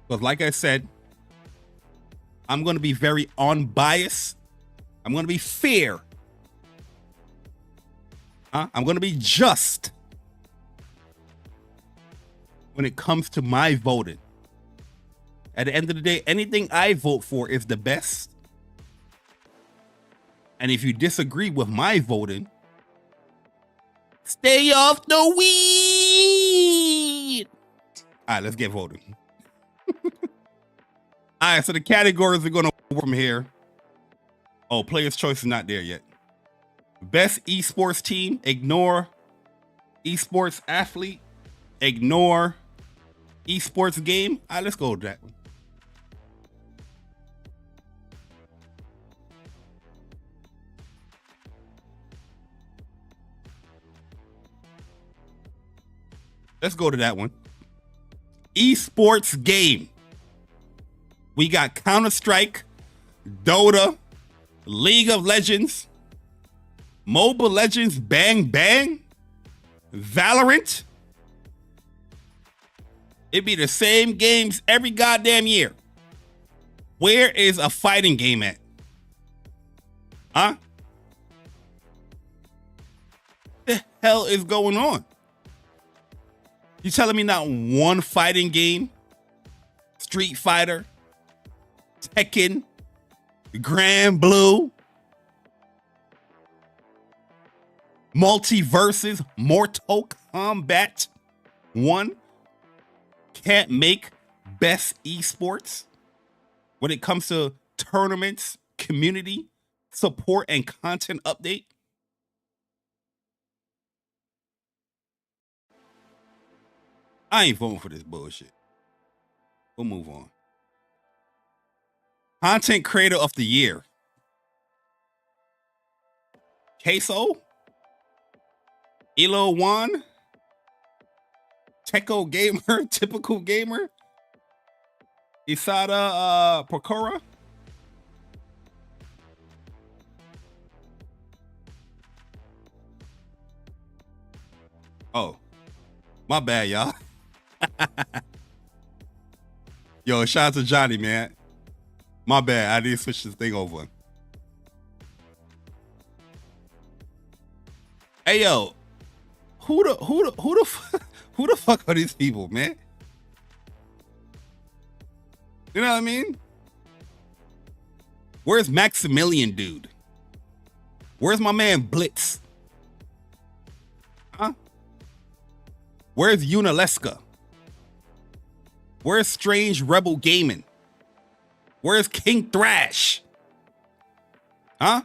but like I said, I'm going to be very unbiased. I'm going to be fair. I'm going to be just when it comes to my voting. At the end of the day, anything I vote for is the best. And if you disagree with my voting, stay off the weed. All right, let's get voting. All right, so the categories are going to work from here. Oh, player's choice is not there yet. Best esports team, ignore. Esports athlete, ignore. Esports game, all right, let's go with that one. Let's go to that one. Esports game. We got Counter-Strike, Dota, League of Legends, Mobile Legends Bang Bang, Valorant. It be the same games every goddamn year. Where is a fighting game at? Huh? What the hell is going on? You telling me not one fighting game? Street Fighter, Tekken, Grand Blue, Multiverses, Mortal Kombat 1 can't make best esports when it comes to tournaments, community support, and content update? I ain't voting for this bullshit. We'll move on. Content Creator of the Year. Queso, Elo One, Techo Gamer, Typical Gamer, Isada Pokora. Oh, my bad, y'all. Yo, shout out to Johnny, man. My bad. I need to switch this thing over. Hey, yo, who the fuck are these people, man? You know what I mean? Where's Maximilian, dude? Where's my man Blitz? Huh? Where's Unaleska? Where's Strange Rebel Gaming? Where's King Thrash? Huh?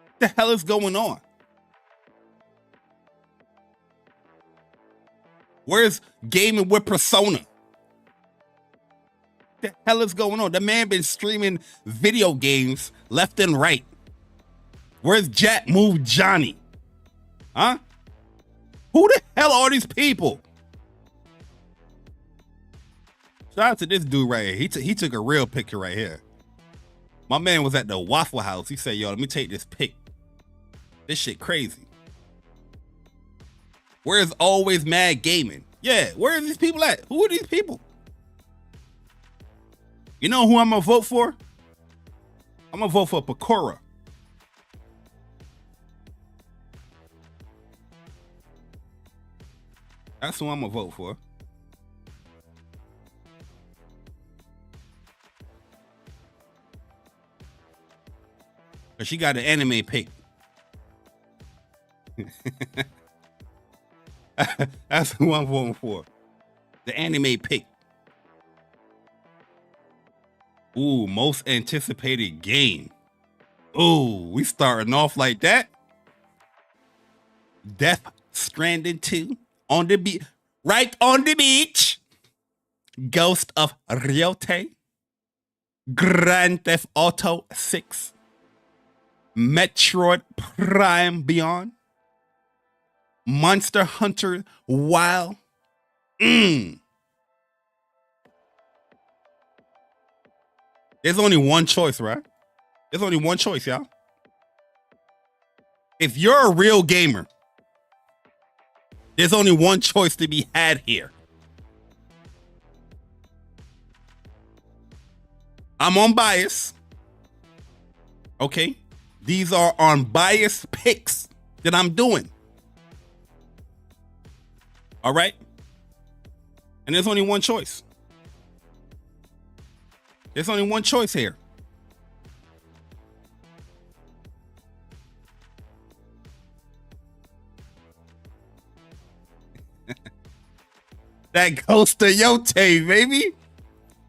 What the hell is going on? Where's Gaming with Persona? What the hell is going on? The man been streaming video games left and right. Where's Jack Move Johnny? Huh? Who the hell are these people? Shout out to this dude right here. He took a real picture right here. My man was at the Waffle House. He said, yo, let me take this pic. This shit crazy. Where's Always Mad Gaming? Yeah, where are these people at? Who are these people? You know who I'm gonna vote for? I'm gonna vote for Pokora. That's who I'm gonna vote for. Cause she got an anime pick. That's who I'm voting for. The anime pick. Ooh, most anticipated game. Ooh, we starting off like that. Death Stranding 2 on the beach, right on the beach. Ghost of Ryote. Grand Theft Auto 6. Metroid Prime Beyond. Monster Hunter Wild. There's only one choice, right? There's only one choice, y'all. If you're a real gamer, there's only one choice to be had here. I'm unbiased. Okay? These are unbiased picks that I'm doing. All right? And there's only one choice. There's only one choice here. That goes to Yote, baby.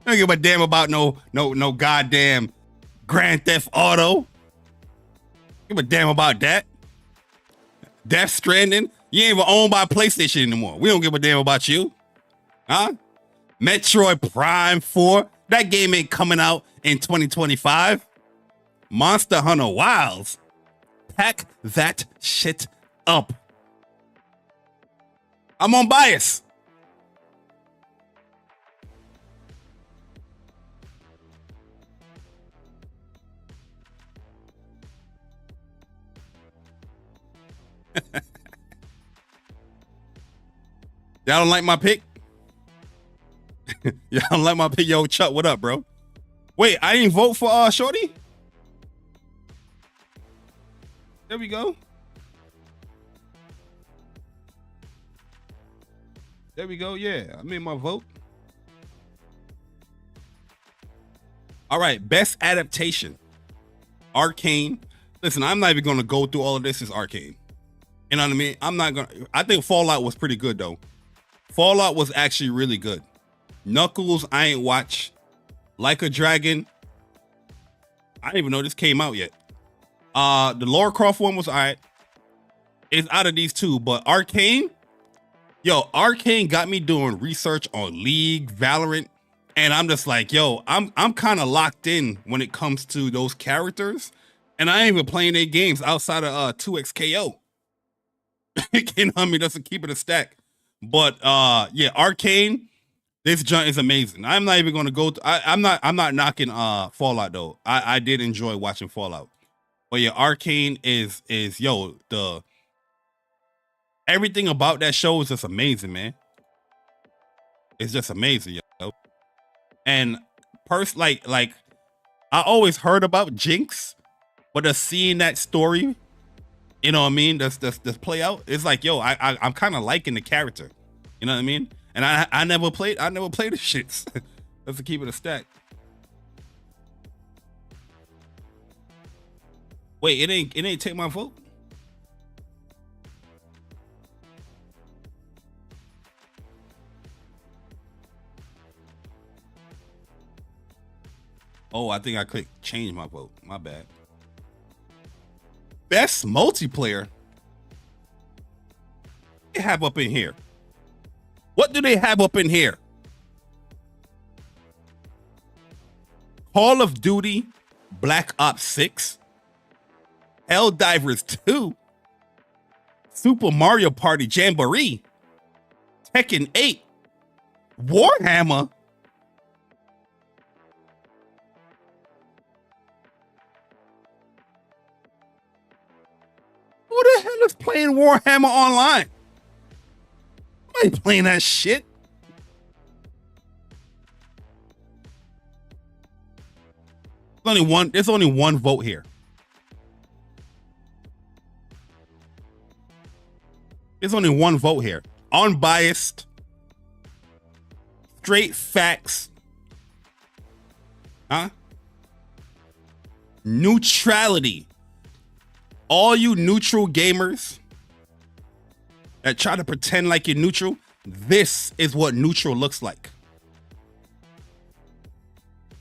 I don't give a damn about no goddamn Grand Theft Auto. Give a damn about that. Death Stranding. You ain't even owned by PlayStation anymore. We don't give a damn about you. Huh? Metroid Prime 4. That game ain't coming out in 2025. Monster Hunter Wilds. Pack that shit up. I'm on bias. Y'all don't like my pick? Y'all don't like my pick? Yo, Chuck, what up, bro? Wait, I didn't vote for Shorty? There we go. There we go. Yeah, I made my vote. All right, best adaptation. Arcane. Listen, I'm not even going to go through all of this. It's Arcane. You know what I mean? I'm not going to. I think Fallout was pretty good, though. Fallout was actually really good. Knuckles, I ain't watch. Like a Dragon. I didn't even know this came out yet. The Lara Croft one was all right. It's out of these two, but Arcane, yo, Arcane got me doing research on League, Valorant, and I'm just like, yo, I'm kind of locked in when it comes to those characters, and I ain't even playing their games outside of 2XKO. You know what I mean? Just to keep it a stack. But yeah, Arcane, this joint is amazing. I'm not even gonna go. I'm not knocking Fallout though. I did enjoy watching Fallout. But yeah, Arcane is yo, everything about that show is just amazing, man. It's just amazing, yo. And like I always heard about Jinx, but just seeing that story, you know what I mean, this play out, it's like, yo, I'm kind of liking the character. You know what I mean? And I never played the shits. Just to keep it a stack. Wait, it ain't take my vote? Oh, I think I clicked change my vote. My bad. Best multiplayer. What do they have up in here? What do they have up in here? Call of Duty, Black Ops 6, Helldivers 2, Super Mario Party Jamboree, Tekken 8, Warhammer. Who the hell is playing Warhammer online? I ain't playing that shit. There's only one vote here. There's only one vote here. Unbiased. Straight facts. Huh? Neutrality. All you neutral gamers that try to pretend like you're neutral, this is what neutral looks like.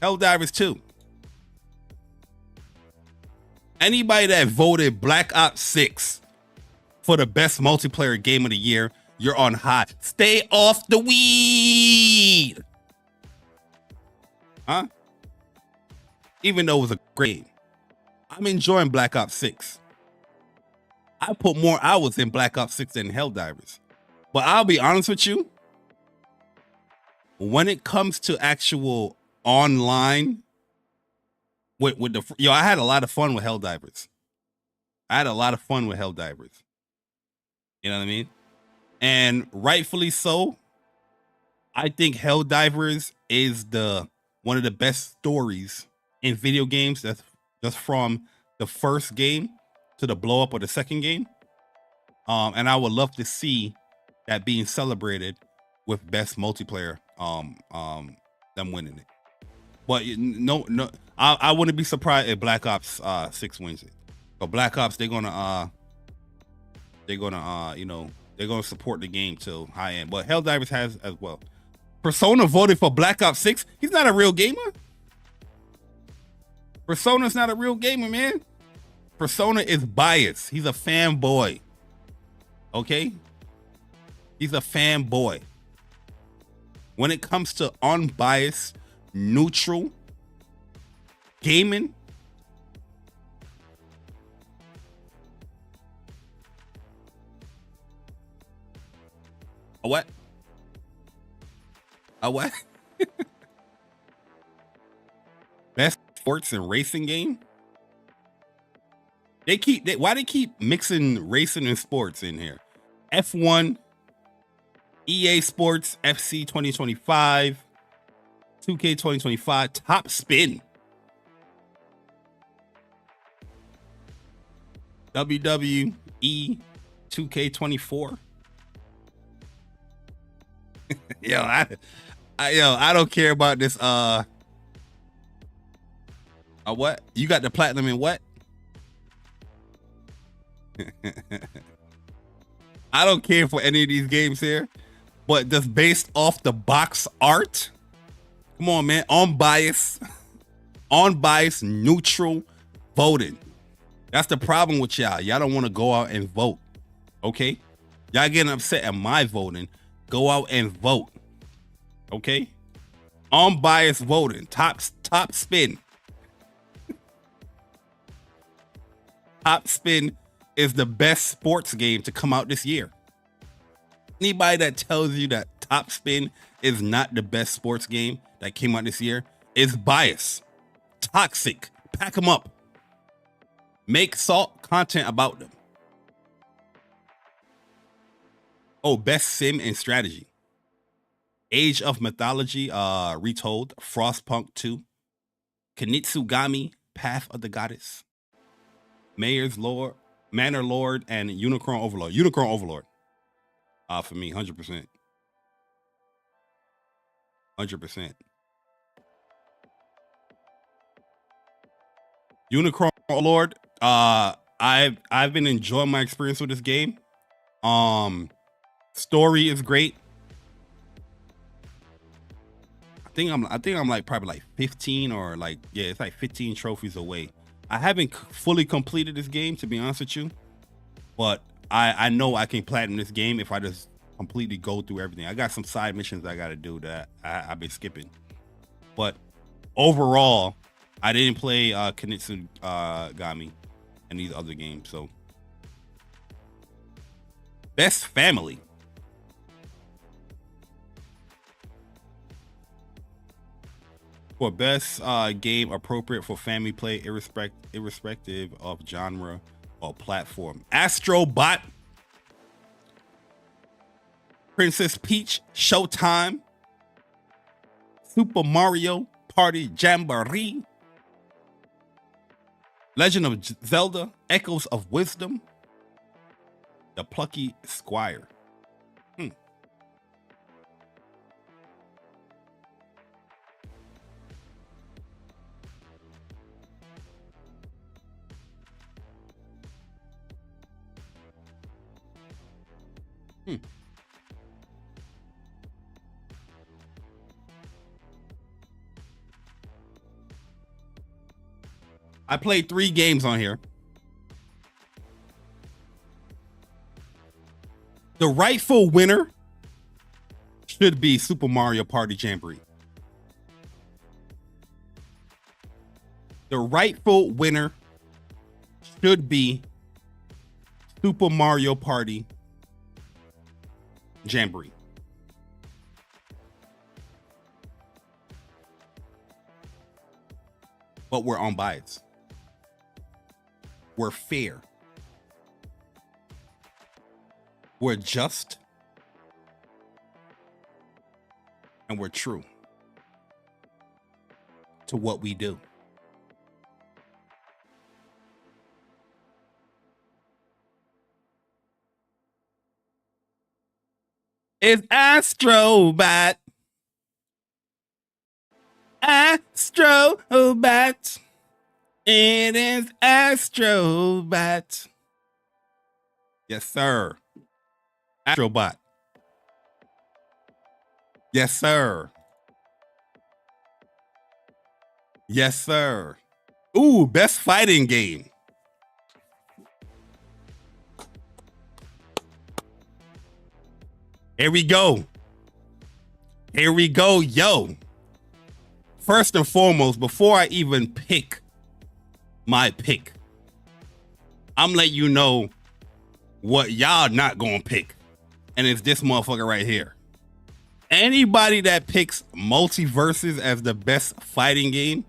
Helldivers 2. Anybody that voted Black Ops 6 for the best multiplayer game of the year, you're on high. Stay off the weed. Huh? Even though it was a great game. I'm enjoying Black Ops 6. I put more hours in Black Ops 6 than Helldivers. But I'll be honest with you. When it comes to actual online, with the yo, I had a lot of fun with Helldivers. I had a lot of fun with Helldivers. You know what I mean? And rightfully so. I think Helldivers is one of the best stories in video games. That's just from the first game to the blow up of the second game. And I would love to see that being celebrated with best multiplayer. Them winning it. But no, I wouldn't be surprised if Black Ops 6 wins it. But Black Ops, they're gonna you know, they're gonna support the game till high end. But Helldivers has as well. Persona voted for Black Ops 6. He's not a real gamer. Persona's not a real gamer, man. Persona is biased. He's a fanboy. Okay? He's a fanboy. When it comes to unbiased, neutral gaming, a what? A what? Best sports and racing game? Why they keep mixing racing and sports in here? F1, EA Sports, FC 2025, 2K 2025, Top Spin, WWE 2K24. Yo, I don't care about this. What? You got the platinum in what? I don't care for any of these games here, but just based off the box art, come on, man. Unbiased, neutral voting. That's the problem with y'all. Y'all don't want to go out and vote. Okay? Y'all getting upset at my voting. Go out and vote. Okay? Unbiased voting. Top Spin. Top Spin is the best sports game to come out this year. Anybody that tells you that Top Spin is not the best sports game that came out this year is biased, toxic. Pack them up. Make salt content about them. Oh, best sim and strategy. Age of Mythology Retold, Frostpunk 2, Kunitsugami, Path of the Goddess, Manor Lord, and Unicron Overlord. Unicron Overlord. For me, 100%. 100%. Unicron Overlord. I've been enjoying my experience with this game. Story is great. I think I'm like probably like 15 or like, yeah, it's like 15 trophies away. I haven't fully completed this game, to be honest with you, but I know I can platinum this game if I just completely go through everything. I got some side missions I got to do that I've been skipping, but overall, I didn't play Kunitsugami and these other games. So, best family. For best game appropriate for family play, irrespective of genre or platform. Astro Bot, Princess Peach, Showtime, Super Mario Party Jamboree, Legend of Zelda, Echoes of Wisdom, The Plucky Squire. I played 3 games on here. The rightful winner should be Super Mario Party Jamboree. The rightful winner should be Super Mario Party Jamboree. but we're unbiased. We're fair. We're just. And we're true to what we do. It's Astrobat. Astrobat. It is Astrobat. Yes, sir. Astrobot. Yes, sir. Yes, sir. Ooh, best fighting game. Here we go. Here we go, yo. First and foremost, before I even pick my pick, I'm letting you know what y'all not gonna pick. And it's this motherfucker right here. Anybody that picks Multiverses as the best fighting game,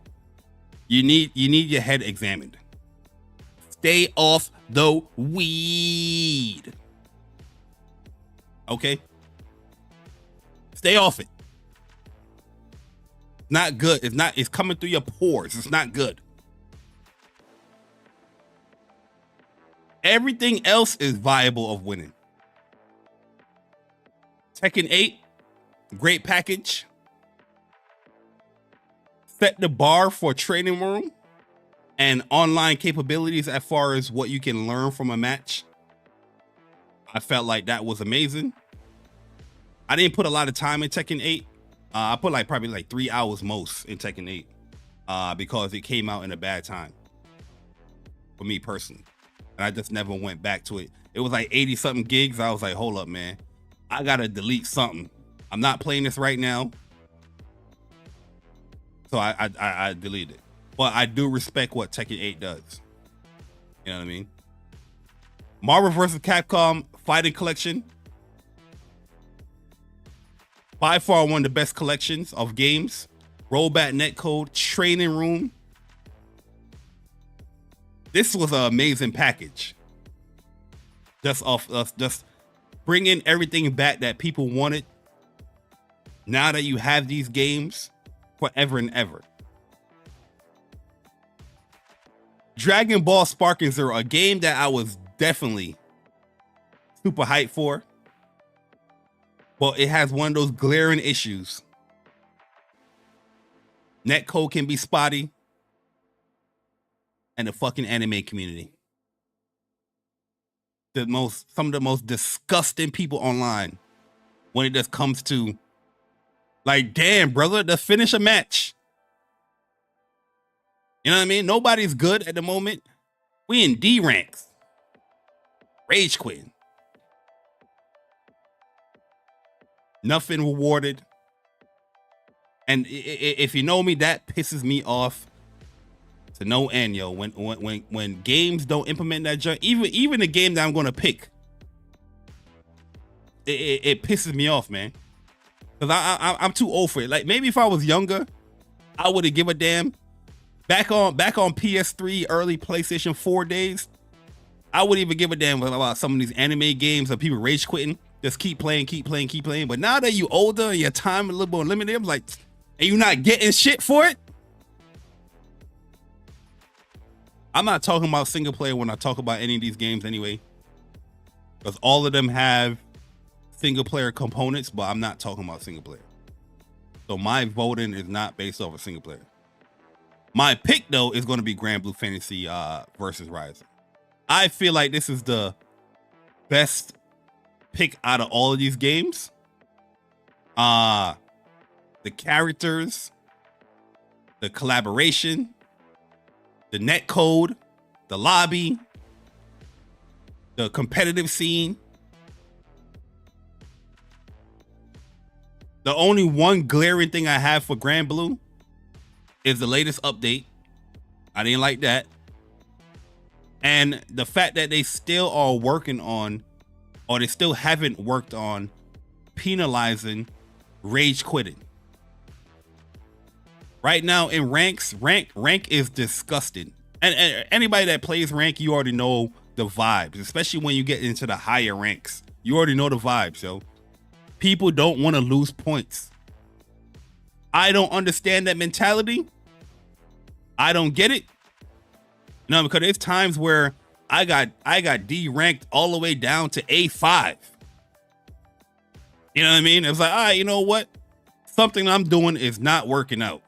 you need your head examined. Stay off the weed. Okay? Stay off it. Not good. It's coming through your pores. It's not good. Everything else is viable of winning. Tekken 8, great package. Set the bar for training room and online capabilities as far as what you can learn from a match. I felt like that was amazing. I didn't put a lot of time in Tekken 8. I put probably 3 hours most in Tekken 8 because it came out in a bad time for me personally. And I just never went back to it. It was like 80 something gigs. I was like, hold up, man. I gotta delete something. I'm not playing this right now. So I deleted it. But I do respect what Tekken 8 does. You know what I mean? Marvel vs. Capcom Fighting Collection. By far one of the best collections of games. Rollback netcode, training room. This was an amazing package. Just bringing everything back that people wanted. Now that you have these games forever and ever. Dragon Ball Sparking Zero, a game that I was definitely super hyped for. But it has one of those glaring issues. Netcode can be spotty. And the fucking anime community. Some of the most disgusting people online when it just comes to like, damn, brother, to finish a match. You know what I mean? Nobody's good at the moment. We in D ranks. Rage quitting. Nothing rewarded. And if you know me, that pisses me off to no end, yo. When games don't implement that junk, even the game that I'm gonna pick, it pisses me off, man. Cause I'm too old for it. Like maybe if I was younger, I would have give a damn. Back on PS3, early PlayStation 4 days, I wouldn't even give a damn about some of these anime games of people rage quitting. Just keep playing. But now that you older and your time a little more limited, I'm like, and you not getting shit for it? I'm not talking about single player when I talk about any of these games anyway. Because all of them have single player components, but I'm not talking about single player. So my voting is not based off of single player. My pick though is going to be Grand Blue Fantasy versus Rising. I feel like this is the best pick out of all of these games. The characters, the collaboration, the netcode, the lobby, the competitive scene. The only one glaring thing I have for Grand Blue is the latest update. I didn't like that. And the fact that they still are working on, or they still haven't worked on, penalizing rage quitting. Right now in rank is disgusting. And anybody that plays rank, you already know the vibes, especially when you get into the higher ranks. You already know the vibes, yo. People don't want to lose points. I don't understand that mentality. I don't get it. No, because there's times where I got D ranked all the way down to A5. You know what I mean? It was like, all right, you know what? Something I'm doing is not working out.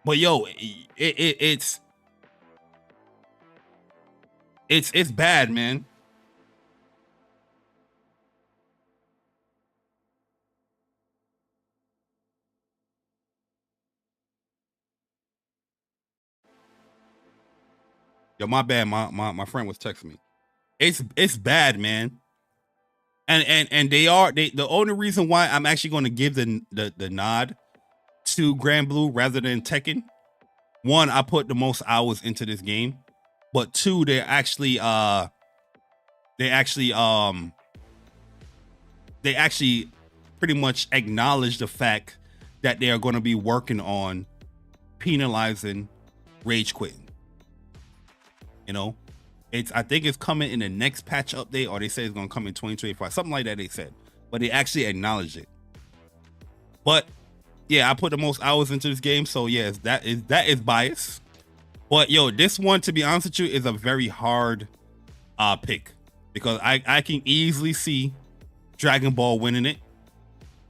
But yo, it's bad, man. Yo, my bad. My friend was texting me. It's bad, man. And the only reason why I'm actually going to give the nod to Grand Blue rather than Tekken. One, I put the most hours into this game, but two, they actually pretty much acknowledge the fact that they are going to be working on penalizing rage quitting. You know, I think it's coming in the next patch update, or they say it's going to come in 2025, something like that. They said, but they actually acknowledged it. But yeah, I put the most hours into this game, so yes, that is bias. But yo, this one, to be honest with you, is a very hard pick because I can easily see Dragon Ball winning it,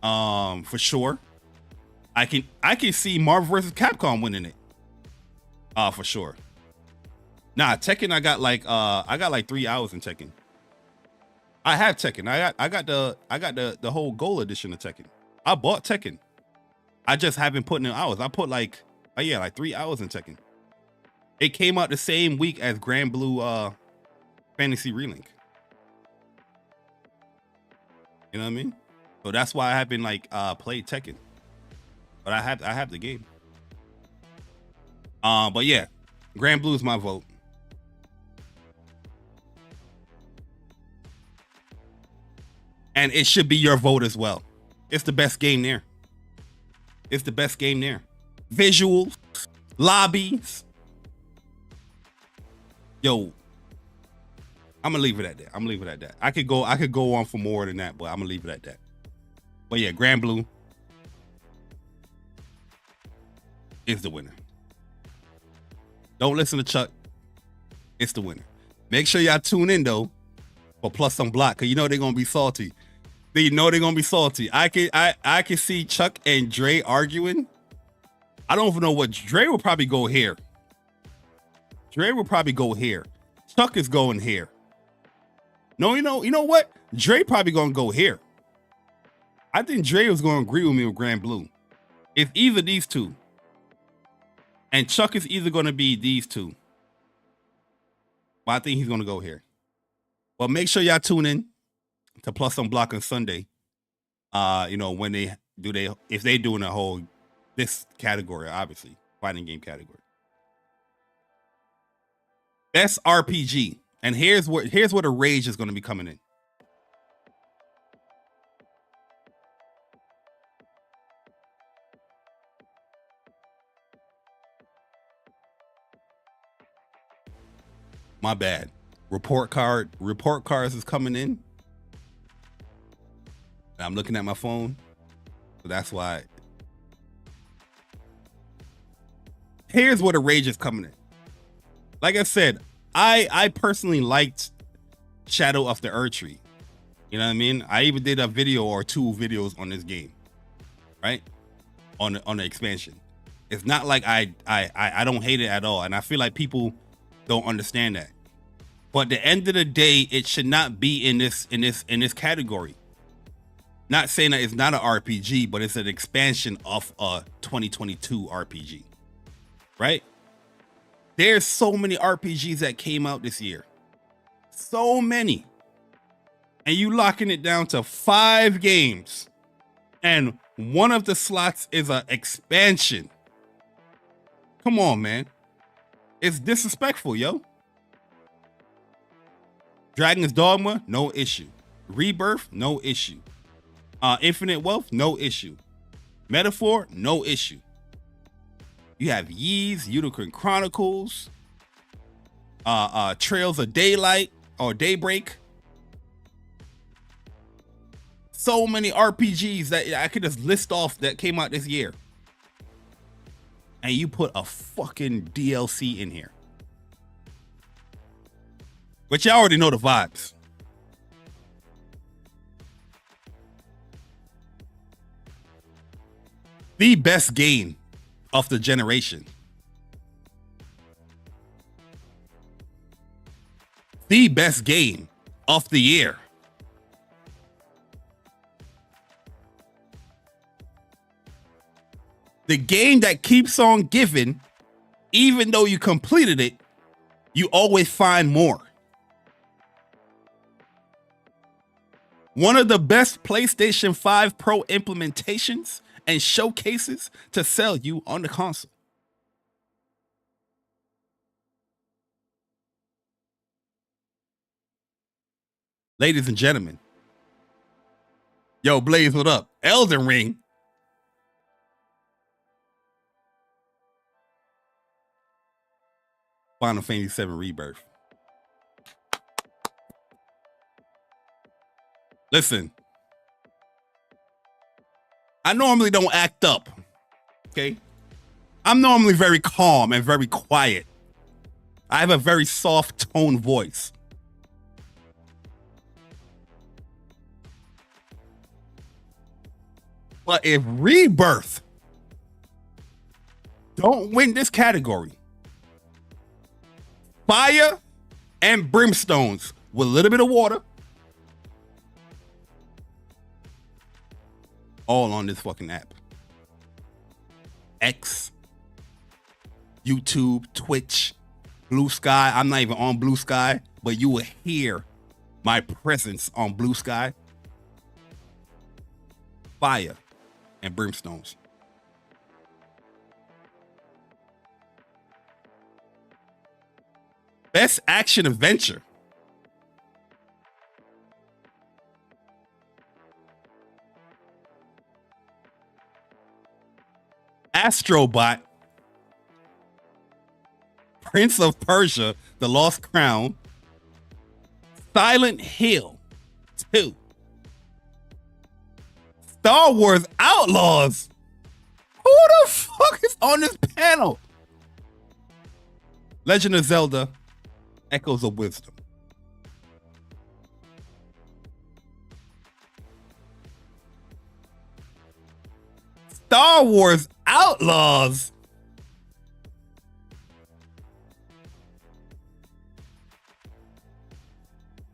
for sure. I can see Marvel vs. Capcom winning it, for sure. Nah, Tekken, I got like 3 hours in Tekken. I have Tekken. I got the whole Gold edition of Tekken. I bought Tekken. I just haven't put in hours. I put like 3 hours in Tekken. It came out the same week as Grand Blue Fantasy Relink. You know what I mean? So that's why I haven't like played Tekken. But I have the game. But yeah, Grand Blue is my vote. And it should be your vote as well. It's the best game there. It's the best game there. Visuals, lobbies. Yo, I'm gonna leave it at that. I could go on for more than that, but I'm gonna leave it at that. But yeah, Grand Blue is the winner. Don't listen to Chuck. It's the winner. Make sure y'all tune in though for Plus Unblocked, because you know they're gonna be salty. I can see Chuck and Dre arguing. I don't even know what Dre will probably go here. Chuck is going here. No, you know what? Dre probably gonna go here. I think Dre was gonna agree with me with Grand Blue. It's either these two. And Chuck is either gonna be these two. But I think he's gonna go here. Well, make sure y'all tune in to Plus Unblocked on Sunday. When if they doing a whole this category, obviously fighting game category. Best RPG, and here's where the rage is going to be coming in. My bad. Report cards is coming in. I'm looking at my phone, so that's why. Here's where the rage is coming in. Like I said, I personally liked Shadow of the Erdtree. You know what I mean? I even did a video or 2 videos on this game, right? On the expansion. It's not like I don't hate it at all, and I feel like people don't understand that. But at the end of the day, it should not be in this category. Not saying that it's not an RPG, but it's an expansion of a 2022 RPG, right? There's so many RPGs that came out this year. So many. And you locking it down to 5 games. And one of the slots is an expansion. Come on, man. It's disrespectful, yo. Dragon's Dogma, no issue. Rebirth, no issue. Infinite Wealth, no issue. Metaphor, no issue. You have Yeez, Unicorn Chronicles, Trails of Daylight or Daybreak. So many RPGs that I could just list off that came out this year. And you put a fucking DLC in here. But y'all already know the vibes. The best game of the generation. The best game of the year. The game that keeps on giving, even though you completed it, you always find more. One of the best PlayStation 5 Pro implementations and showcases to sell you on the console. Ladies and gentlemen, yo, Blaze, what up? Elden Ring. Final Fantasy VII Rebirth. Listen, I normally don't act up, okay? I'm normally very calm and very quiet. I have a very soft tone voice. But if Rebirth don't win this category, fire and brimstones with a little bit of water, all on this fucking app. X, YouTube, Twitch, Blue Sky. I'm not even on Blue Sky, but you will hear my presence on Blue Sky. Fire and brimstones. Best action adventure. Astrobot, Prince of Persia, The Lost Crown, Silent Hill 2, Star Wars Outlaws. Who the fuck is on this panel? Legend of Zelda, Echoes of Wisdom. Star Wars Outlaws.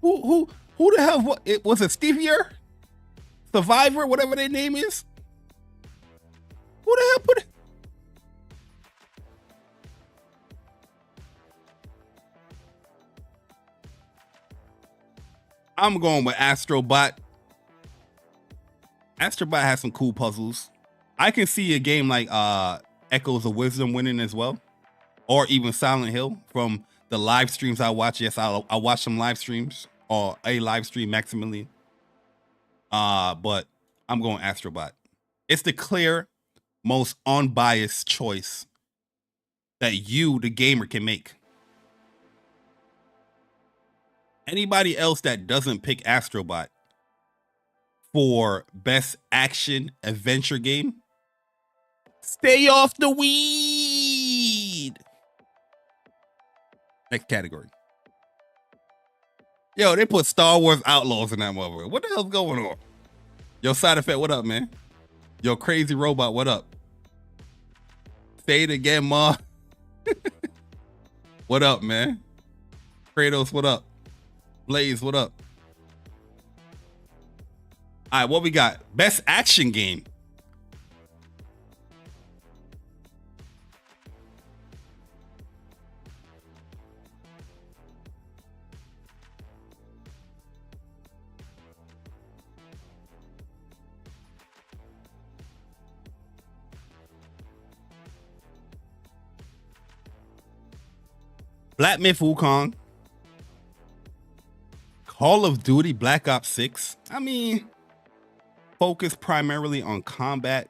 Who the hell? What it was? It Stevier, Survivor, whatever their name is. Who the hell put it? I'm going with Astrobot. Astrobot has some cool puzzles. I can see a game like Echoes of Wisdom winning as well, or even Silent Hill from the live streams I watch. Yes, I watch some live streams or a live stream maximally. But I'm going Astrobot. It's the clear, most unbiased choice that you, the gamer, can make. Anybody else that doesn't pick Astrobot for best action adventure game, stay off the weed. Next category. Yo, they put Star Wars Outlaws in that motherfucker. What the hell's going on? Yo, Side Effect, what up, man? Yo, Crazy Robot, what up? Say it again, ma. What up, man? Kratos, what up? Blaze, what up? All right, what we got? Best action game. Black Myth Wukong, Call of Duty Black Ops 6. I mean, focus primarily on combat,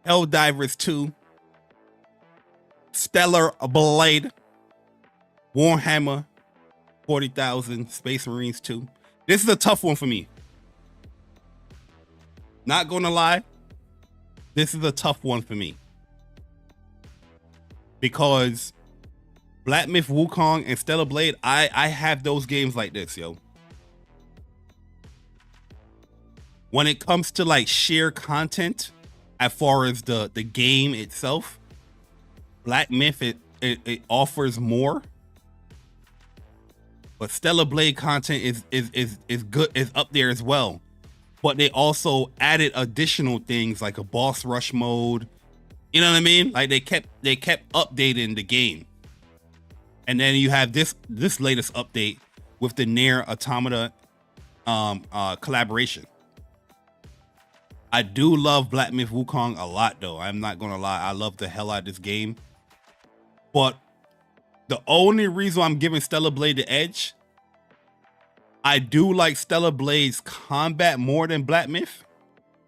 Helldivers 2, Stellar Blade, Warhammer 40,000, Space Marines 2. This is a tough one for me. Not gonna lie, this is a tough one for me. Because Black Myth Wukong and Stellar Blade, I have those games like this, yo. When it comes to like sheer content, as far as the game itself, Black Myth it offers more. But Stellar Blade content is good, is up there as well. But they also added additional things like a boss rush mode. You know what I mean? Like they kept updating the game. And then you have this latest update with the Nier Automata collaboration. I do love Black Myth Wukong a lot though. I'm not gonna lie. I love the hell out of this game. But the only reason I'm giving Stellar Blade the edge, I do like Stellar Blade's combat more than Black Myth.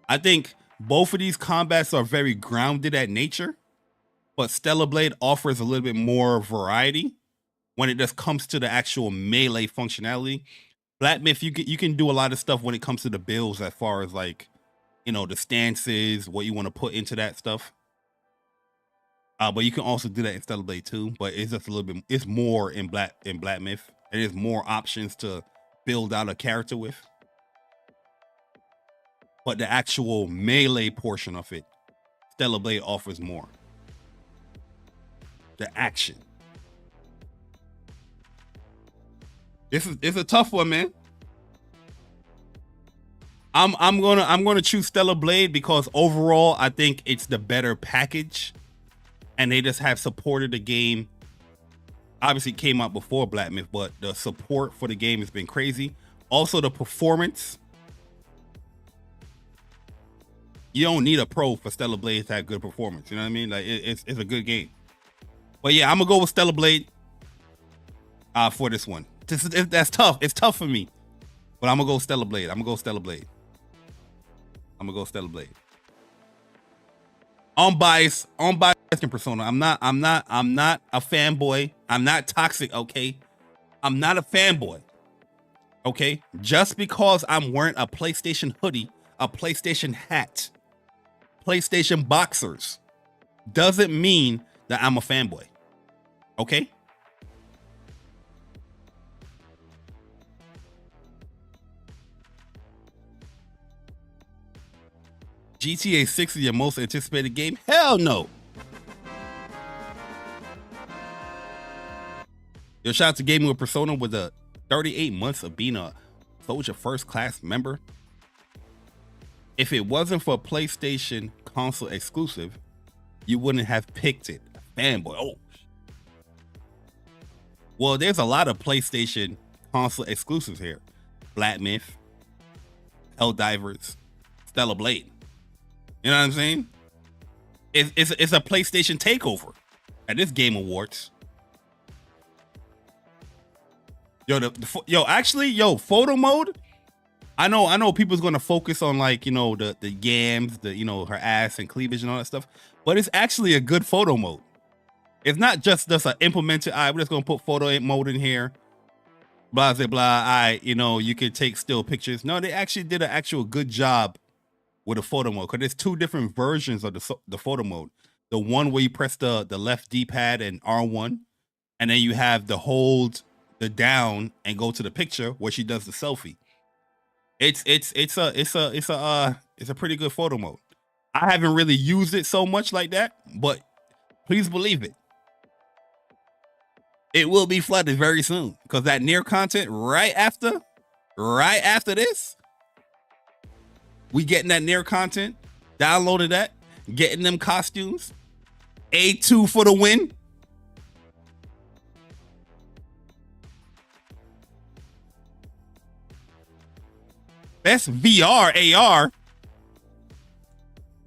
I think both of these combats are very grounded at nature, but Stellar Blade offers a little bit more variety when it just comes to the actual melee functionality. Black Myth, you can do a lot of stuff when it comes to the builds, as far as like, you know, the stances, what you want to put into that stuff. But you can also do that in Stellar Blade too. But it's just a little bit, it's more in Black Myth. There's more options to build out a character with. But the actual melee portion of it, Stellar Blade offers more. The action. It's a tough one, man. I'm gonna choose Stellar Blade because overall I think it's the better package, and they just have supported the game. Obviously, it came out before Black Myth, but the support for the game has been crazy. Also, the performance. You don't need a pro for Stellar Blade to have good performance. You know what I mean? Like it's a good game. But yeah, I'm gonna go with Stellar Blade for this one. That's tough. It's tough for me, but I'm gonna go Stellar Blade. I'm gonna go Stellar Blade. Unbiased persona. I'm not a fanboy. I'm not toxic. Okay, I'm not a fanboy. Okay, just because I'm wearing a PlayStation hoodie, a PlayStation hat, PlayStation boxers, doesn't mean that I'm a fanboy. Okay. GTA 6 is your most anticipated game? Hell no. Yo, shout out to Gaming with Persona with the 38 months of being a Soldier First Class member. If it wasn't for PlayStation console exclusive, you wouldn't have picked it. Fanboy. Oh. Well, there's a lot of PlayStation console exclusives here. Black Myth, Helldivers, Stellar Blade. You know what I'm saying? It's a PlayStation takeover at this Game Awards. Yo, photo mode. I know people's gonna focus on like, you know, the yams, her ass and cleavage and all that stuff, but it's actually a good photo mode. It's not just an implemented. We're just gonna put photo mode in here. Blah blah blah. You can take still pictures. No, they actually did an actual good job with a photo mode, because there's two different versions of the photo mode. The one where you press the left D-pad and R1, and then you have the hold the down and go to the picture where she does the selfie. It's a pretty good photo mode. I haven't really used it so much like that, but please believe it. It will be flooded very soon, because that Nier content right after this, we getting that Nier content, downloaded that, getting them costumes. A2 for the win. Best VR AR.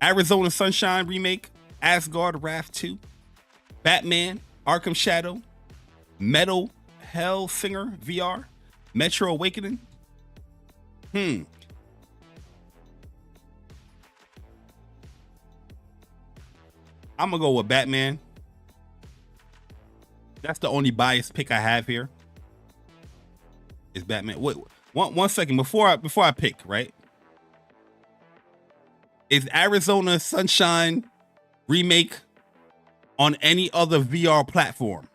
Arizona Sunshine remake, Asgard Wrath 2, Batman Arkham Shadow, Metal Hellsinger VR, Metro Awakening. I'm gonna go with Batman. That's the only biased pick I have here. Is Batman. Wait, one second before I pick, right? Is Arizona Sunshine remake on any other VR platform?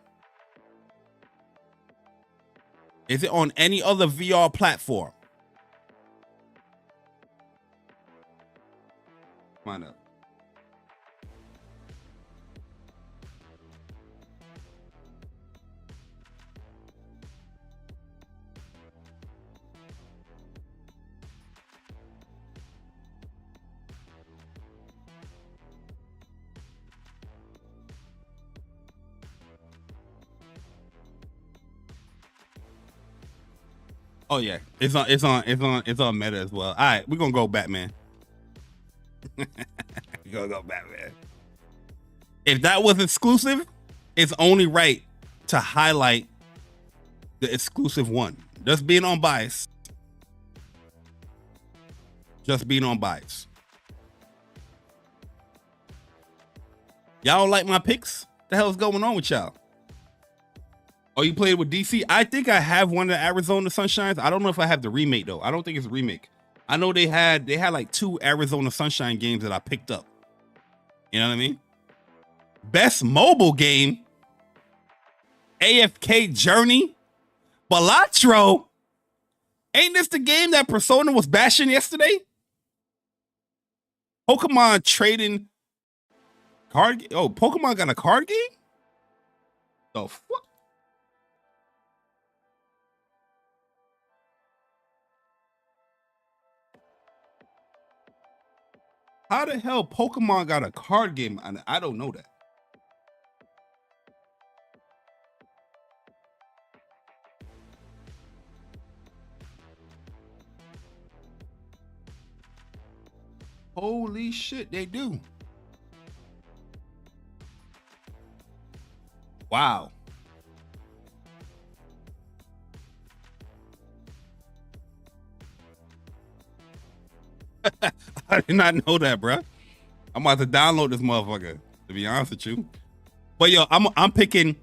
Is it on any other VR platform? Find out. Oh yeah, it's on Meta as well. All right, we're gonna go Batman. We're gonna go Batman. If that was exclusive, it's only right to highlight the exclusive one. Just being on bias. Just being on bias. Y'all don't like my picks? The hell's going on with y'all? Oh, you played with DC? I think I have one of the Arizona Sunshines. I don't know if I have the remake though. I don't think it's a remake. I know they had like 2 Arizona Sunshine games that I picked up. You know what I mean? Best mobile game, AFK Journey, Balatro. Ain't this the game that Persona was bashing yesterday? Pokemon trading card. Oh, Pokemon got a card game? The fuck? How the hell Pokemon got a card game? I don't know that. Holy shit, they do. Wow. I did not know that, bro. I'm about to download this motherfucker, to be honest with you. But yo, I'm picking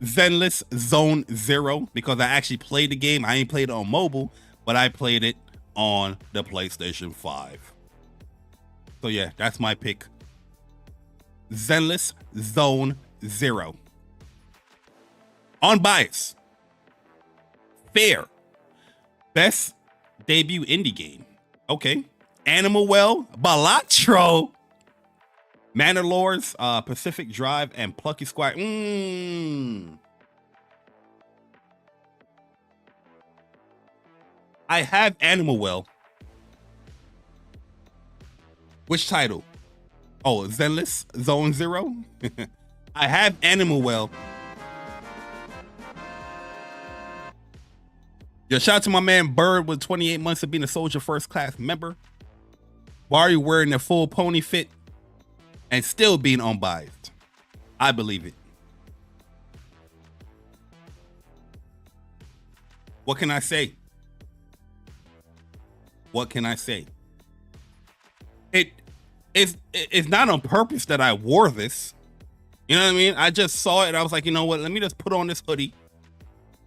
Zenless Zone Zero because I actually played the game. I ain't played it on mobile, but I played it on the PlayStation 5. So yeah, that's my pick. Zenless Zone Zero. On bias. Fair. Best debut indie game. Okay. Animal Well, Balatro, Manor Lords, Pacific Drive, and Plucky Squire. I have Animal Well. Which title? Oh, Zenless Zone Zero. I have Animal Well. Yo, shout out to my man Bird with 28 months of being a Soldier First Class member. Bari wearing the full pony fit and still being unbiased. I believe it. What can I say? What can I say? It's not on purpose that I wore this. You know what I mean? I just saw it. I was like, you know what? Let me just put on this hoodie.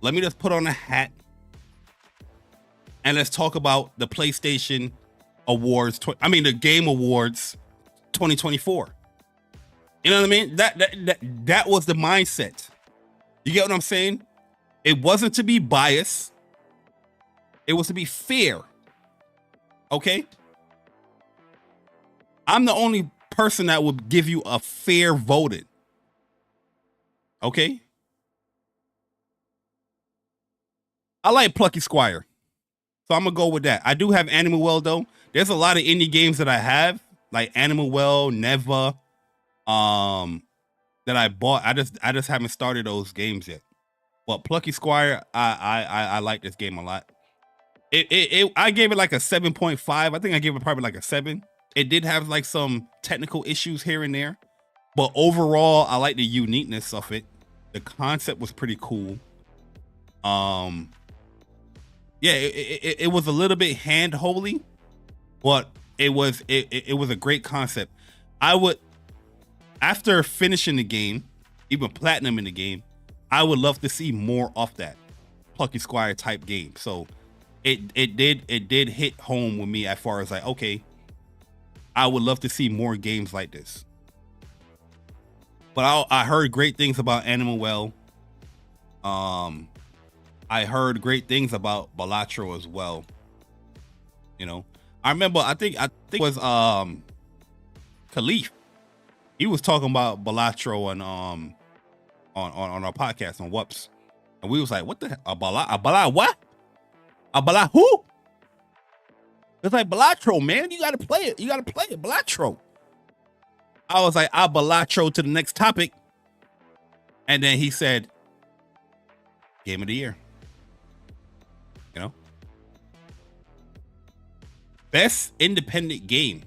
Let me just put on a hat. And let's talk about the PlayStation Awards. The Game Awards 2024. You know what I mean? That was the mindset. You get what I'm saying? It wasn't to be biased. It was to be fair. Okay? I'm the only person that would give you a fair voting. Okay? I like Plucky Squire. So I'm gonna go with that. I do have Animal Well though. There's a lot of indie games that I have, like Animal Well, Neva, that I bought. I just haven't started those games yet. But Plucky Squire, I like this game a lot. I gave it like a 7.5. I think I gave it probably like a 7. It did have like some technical issues here and there, but overall, I like the uniqueness of it. The concept was pretty cool. Yeah, it was a little bit hand-holdy, but it was a great concept. I after finishing the game, even platinum in the game, I would love to see more of that Plucky Squire type game. So it did hit home with me as far as like, okay, I would love to see more games like this. But I heard great things about Animal Well. I heard great things about Balatro as well. You know, I remember I think it was Khalif. He was talking about Balatro on our podcast on Whoops, and we was like, "What the hell? A Bala what? A Bala who?" It's like Balatro, man. You gotta play it. You gotta play it, Balatro. I was like, "I'll Balatro to the next topic," and then he said, "Game of the year." You know, best independent game.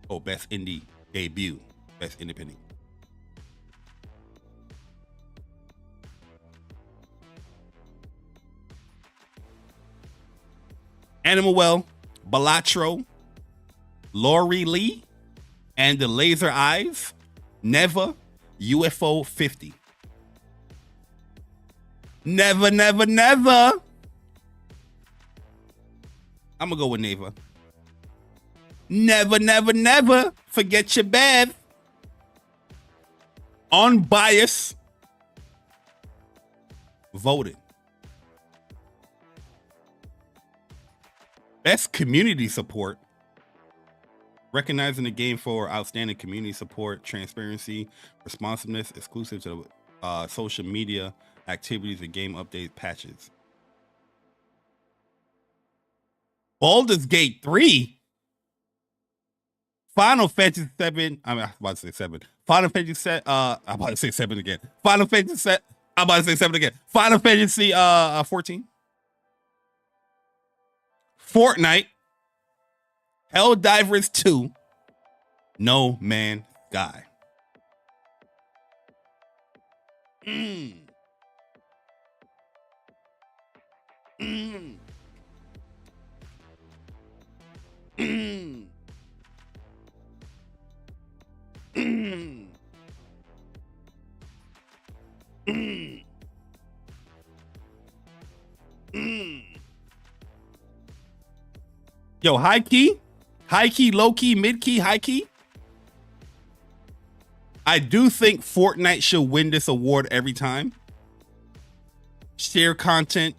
Oh, best indie debut, best independent. Animal Well, Balatro, Lori Lee, and the Laser Eyes, Never, UFO 50. Never, never, never. I'm gonna go with Never. Never, never, never forget your bad. Unbiased. Voted. Best community support. Recognizing the game for outstanding community support, transparency, responsiveness, exclusive to social media activities and game updates patches. Baldur's Gate 3. Final Fantasy 7. I was about to say 7. Final Fantasy set. I'm about to say 7 again. Final Fantasy set. I'm about to say 7 again. Final Fantasy 14. Fortnite. Helldivers 2. No Man's Sky. Mm. Mm. Mm. Mm. Mm. Mm. Yo, high key, low key, mid key, high key. I do think Fortnite should win this award every time. Share content,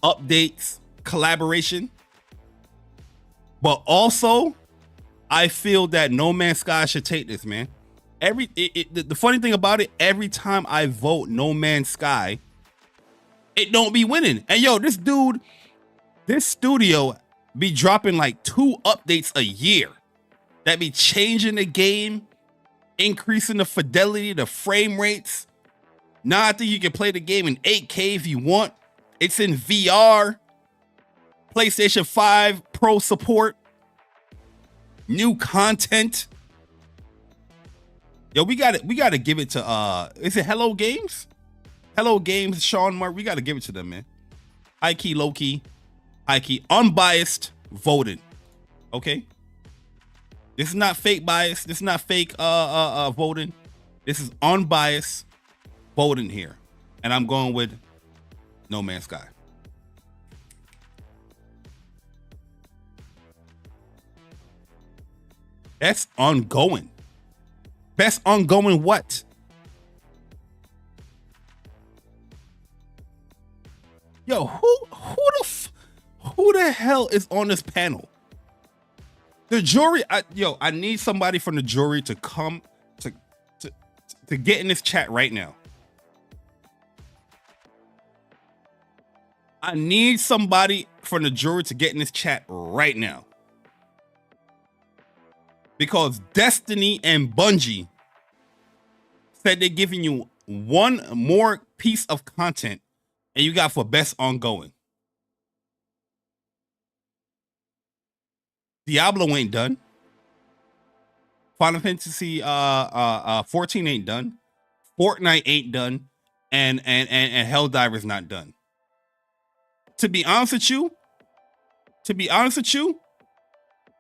updates, collaboration. But also, I feel that No Man's Sky should take this, man. The funny thing about it, every time I vote No Man's Sky, it don't be winning. And yo, this dude, this studio be dropping like 2 updates a year that be changing the game, increasing the fidelity, the frame rates. Now I think you can play the game in 8K if you want. It's in VR, PlayStation 5 Pro support, new content. Yo, we got to give it to is it Hello Games? Hello Games, Sean Mark. We got to give it to them, man. High key, low key, high key, unbiased, voted. Okay. This is not fake bias. This is not fake voting. This is unbiased voting here. And I'm going with No Man's Sky. That's ongoing. Best ongoing what? Yo, who the hell is on this panel? The jury, I need somebody from the jury to come to get in this chat right now. I need somebody from the jury to get in this chat right now. Because Destiny and Bungie said they're giving you one more piece of content and you got for best ongoing. Diablo ain't done. Final Fantasy 14 ain't done. Fortnite ain't done. And Helldiver's not done. To be honest with you,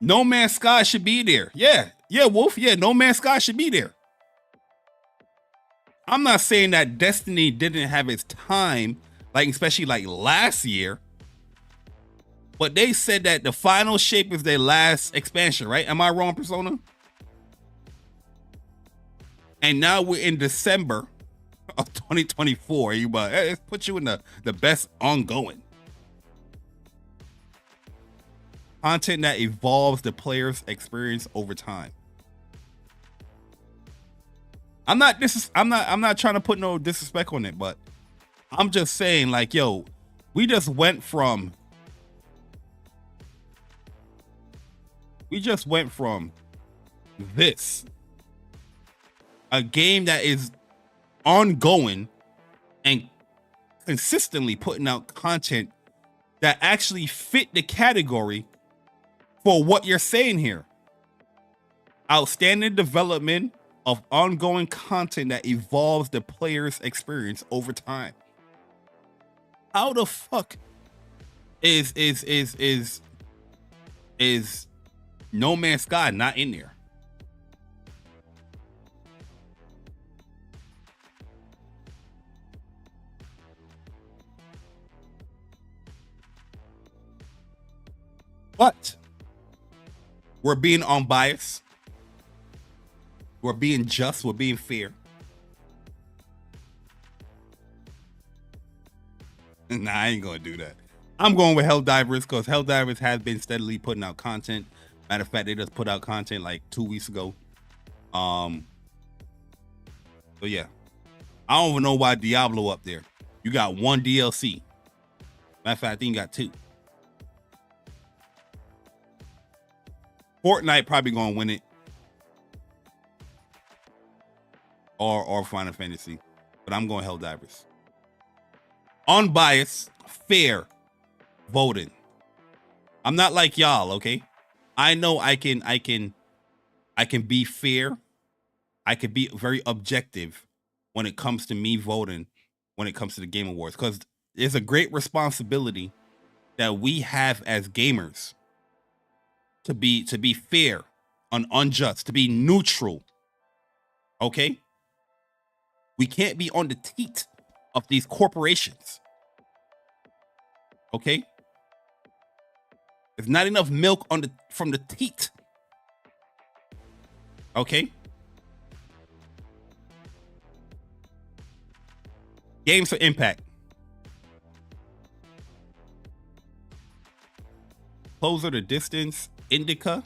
No Man's Sky should be there. Yeah, Wolf. Yeah, No Man's Sky should be there. I'm not saying that Destiny didn't have its time, like especially like last year. But they said that the final shape is their last expansion, right? Am I wrong, Persona? And now we're in December of 2024. It puts you in the best ongoing content that evolves the player's experience over time. I'm not trying to put no disrespect on it, but I'm just saying, like, yo, we just went from this, a game that is ongoing and consistently putting out content that actually fit the category for what you're saying here. Outstanding development of ongoing content that evolves the player's experience over time. How the fuck is No Man's Sky not in there? But we're being unbiased. We're being just. We're being fair. Nah, I ain't gonna do that. I'm going with Helldivers because Helldivers has been steadily putting out content. Matter of fact, they just put out content like 2 weeks ago. So yeah, I don't even know why Diablo up there. You got 1 DLC. Matter of fact, I think you got 2. Fortnite probably gonna win it, or Final Fantasy, but I'm going Helldivers. Unbiased, fair voting. I'm not like y'all, okay? I know I can be fair. I can be very objective when it comes to me voting, when it comes to the Game Awards, because there's a great responsibility that we have as gamers to be fair and unjust, to be neutral. Okay? We can't be on the teat of these corporations. Okay? There's not enough milk from the teat. Okay? Games for Impact. Closer the Distance, Indica,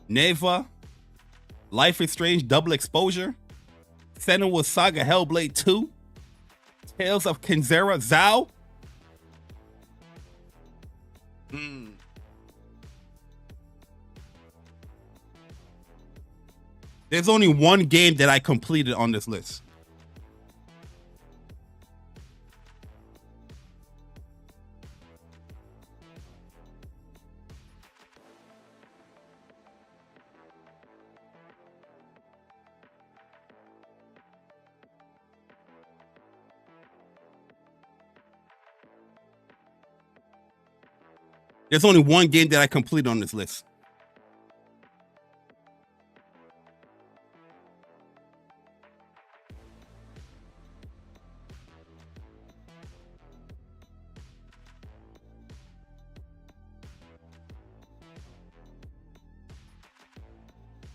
Neva, Life is Strange Double Exposure, Senua Saga Hellblade 2, Tales of Kenzera Zao. There's only one game that I completed on this list. There's only one game that I completed on this list.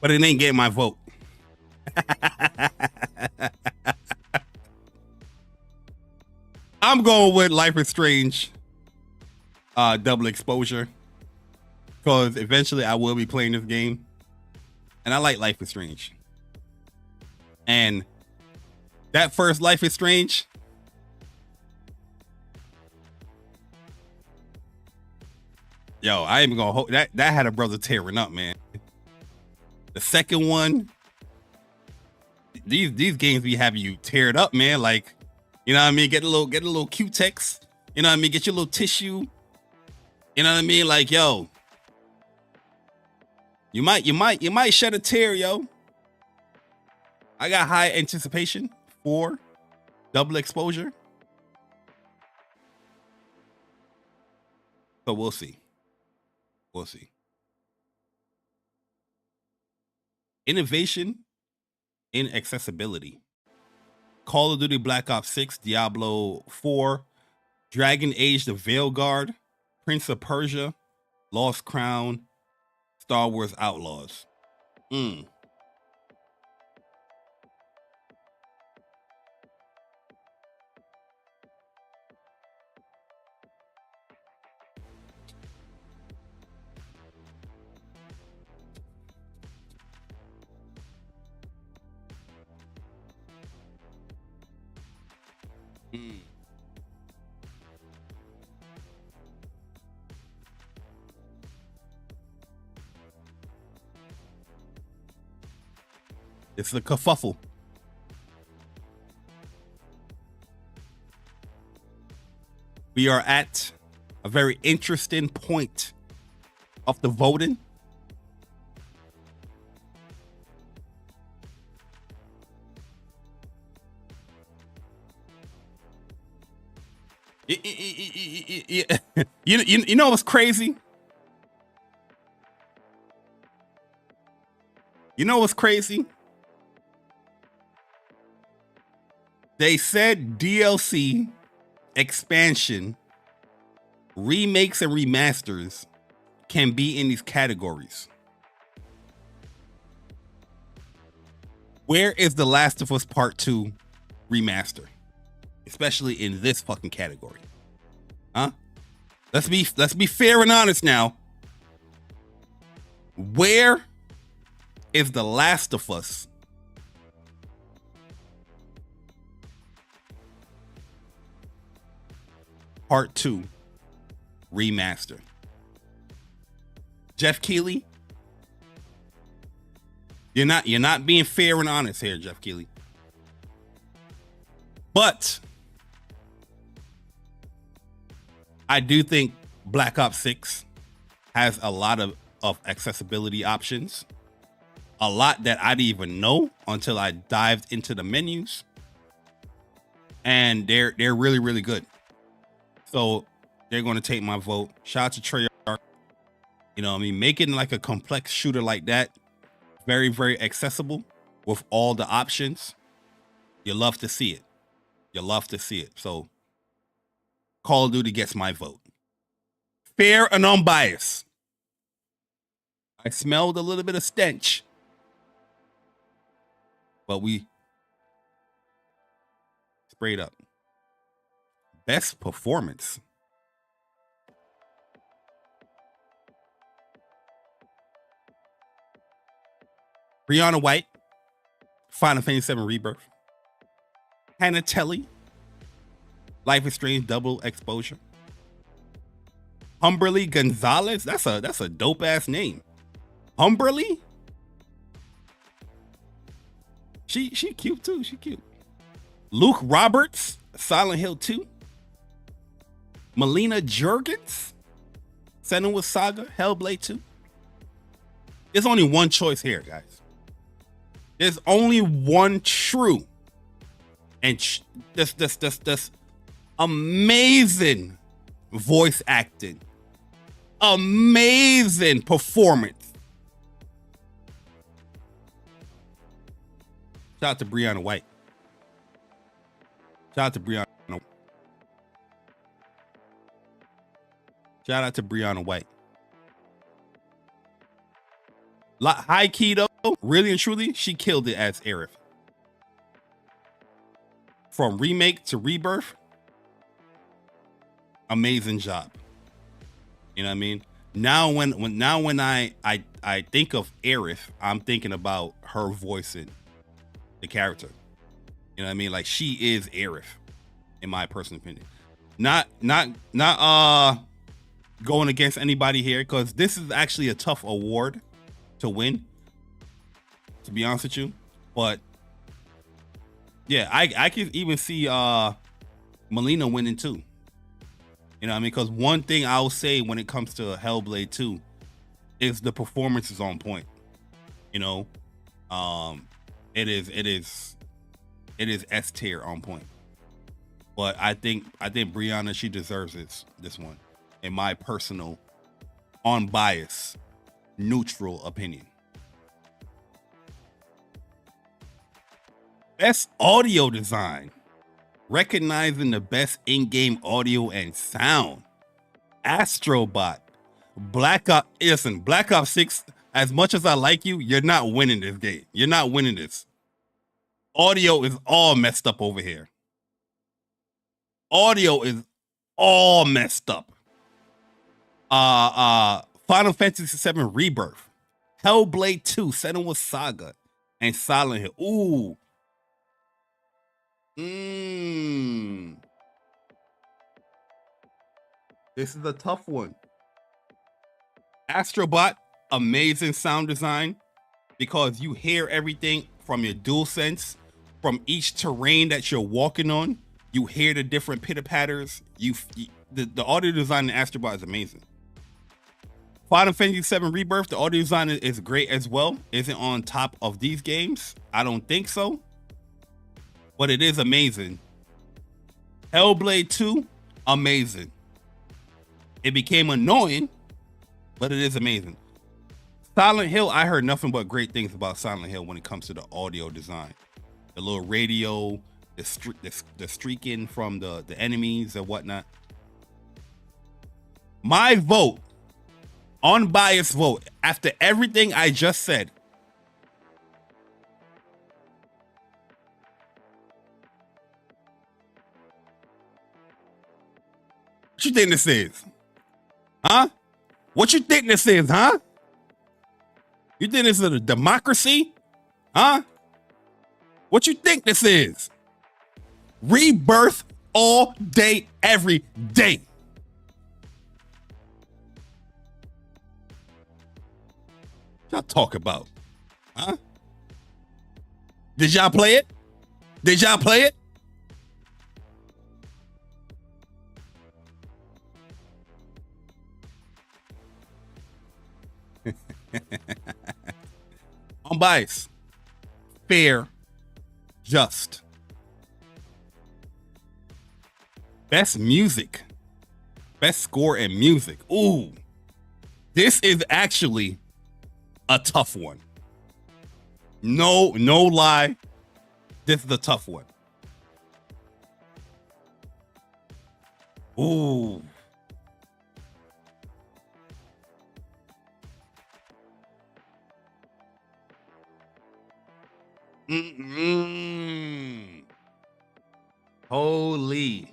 But it ain't getting my vote. I'm going with Life is Strange Double Exposure, because eventually I will be playing this game, and I like Life is Strange. And that first Life is Strange, yo, I ain't even gonna hold that. That had a brother tearing up, man. The second one, these games be having you teared up, man. Like, you know what I mean? Get a little Q-Tex. You know what I mean? Get your little tissue. You know what I mean? Like, yo, you might shed a tear, yo. I got high anticipation for Double Exposure. So we'll see. We'll see. innovation in accessibility. Call of Duty Black Ops 6, Diablo 4, Dragon Age the Veilguard, Prince of Persia, Lost Crown, Star Wars Outlaws. It's the kerfuffle. We are at a very interesting point of the voting. You know what's crazy? You know what's crazy? They said DLC, expansion, remakes, and remasters can be in these categories. Where is The Last of Us Part 2 remaster? Especially in this fucking category. Huh? Let's be fair and honest now. Where is The Last of Us Part 2 remaster? Jeff Keighley, you're not being fair and honest here, Jeff Keighley. But I do think Black Ops 6 has a lot of accessibility options. A lot that I didn't even know until I dived into the menus. And they're really, really good. So they're going to take my vote. Shout out to Treyarch. You know what I mean? Making like a complex shooter like that very, very accessible with all the options. You love to see it. You love to see it. So Call of Duty gets my vote. Fair and unbiased. I smelled a little bit of stench. But we sprayed up. Best performance. Brianna White, Final Fantasy VII Rebirth. Hannah Telly, Life is Strange Double Exposure. Humberly Gonzalez, that's a dope ass name. Humberly? She cute too, she cute. Luke Roberts, Silent Hill 2. Melina Juergens, Senua's Saga, Hellblade 2. There's only one choice here, guys. There's only one true and this amazing voice acting, amazing performance. Shout out to Brianna White. Shout out to Brianna. Shout out to Brianna White. High key though, really and truly, she killed it as Aerith. From remake to rebirth, amazing job. You know what I mean? Now when I think of Aerith, I'm thinking about her voicing the character. You know what I mean? Like she is Aerith, in my personal opinion. Not going against anybody here, because this is actually a tough award to win, to be honest with you. But yeah, I can even see Melina winning too. You know what I mean? Because one thing I'll say when it comes to Hellblade 2 is the performance is on point. You know, it is S tier on point. But I think Brianna, she deserves this one, in my personal, unbiased, neutral opinion. Best audio design. Recognizing the best in-game audio and sound. Astrobot. Black Ops. Listen, Black Ops 6, as much as I like you, you're not winning this game. You're not winning this. Audio is all messed up over here. Audio is all messed up. Final Fantasy VII Rebirth, Hellblade 2, Senua's Saga, and Silent Hill. Ooh. This is a tough one. Astrobot, amazing sound design because you hear everything from your DualSense, from each terrain that you're walking on. You hear the different pitter-patters. The audio design in Astrobot is amazing. Final Fantasy VII Rebirth, the audio design is great as well. Is it on top of these games? I don't think so, but it is amazing. Hellblade 2, amazing. It became annoying, but it is amazing. Silent Hill, I heard nothing but great things about Silent Hill when it comes to the audio design. The little radio, the streaking from the enemies and whatnot. My vote, unbiased vote, after everything I just said, what you think this is? Huh? What you think this is, huh? You think this is a democracy? Huh? What you think this is? Rebirth all day, every day. Y'all talk about? Huh? Did y'all play it? Did y'all play it? Unbiased, fair, just. Best music, best score and music. Ooh, this is actually a tough one. No lie, this is a tough one. Ooh. Holy.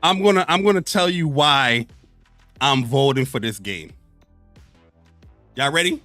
I'm gonna tell you why I'm voting for this game. Y'all ready?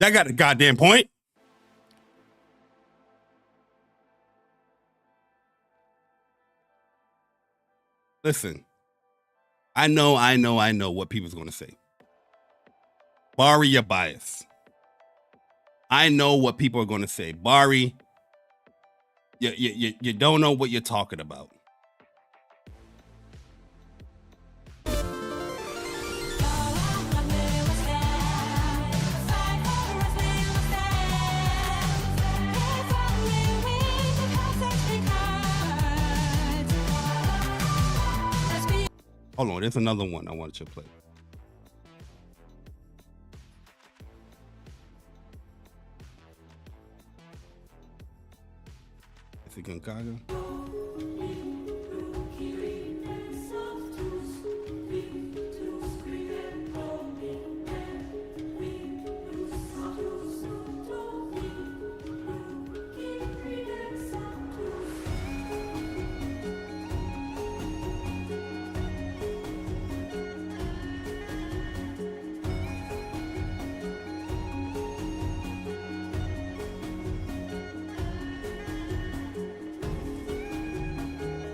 That got a goddamn point. Listen, I know what people's going to say. Bari, you're biased. I know what people are going to say. Bari, you don't know what you're talking about. Hold on, there's another one I wanted to play. Is it Kadokawa?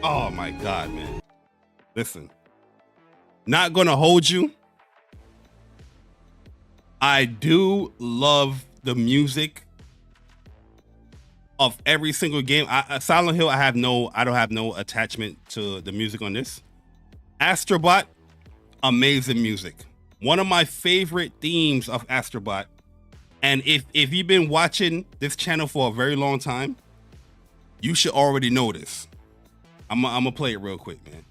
Oh my God, man. Listen, not gonna hold you. I do love the music of every single game. Silent Hill, I don't have no attachment to the music on this. Astrobot, amazing music. One of my favorite themes of Astrobot. And if you've been watching this channel for a very long time, you should already know this. I'm gonna play it real quick, man.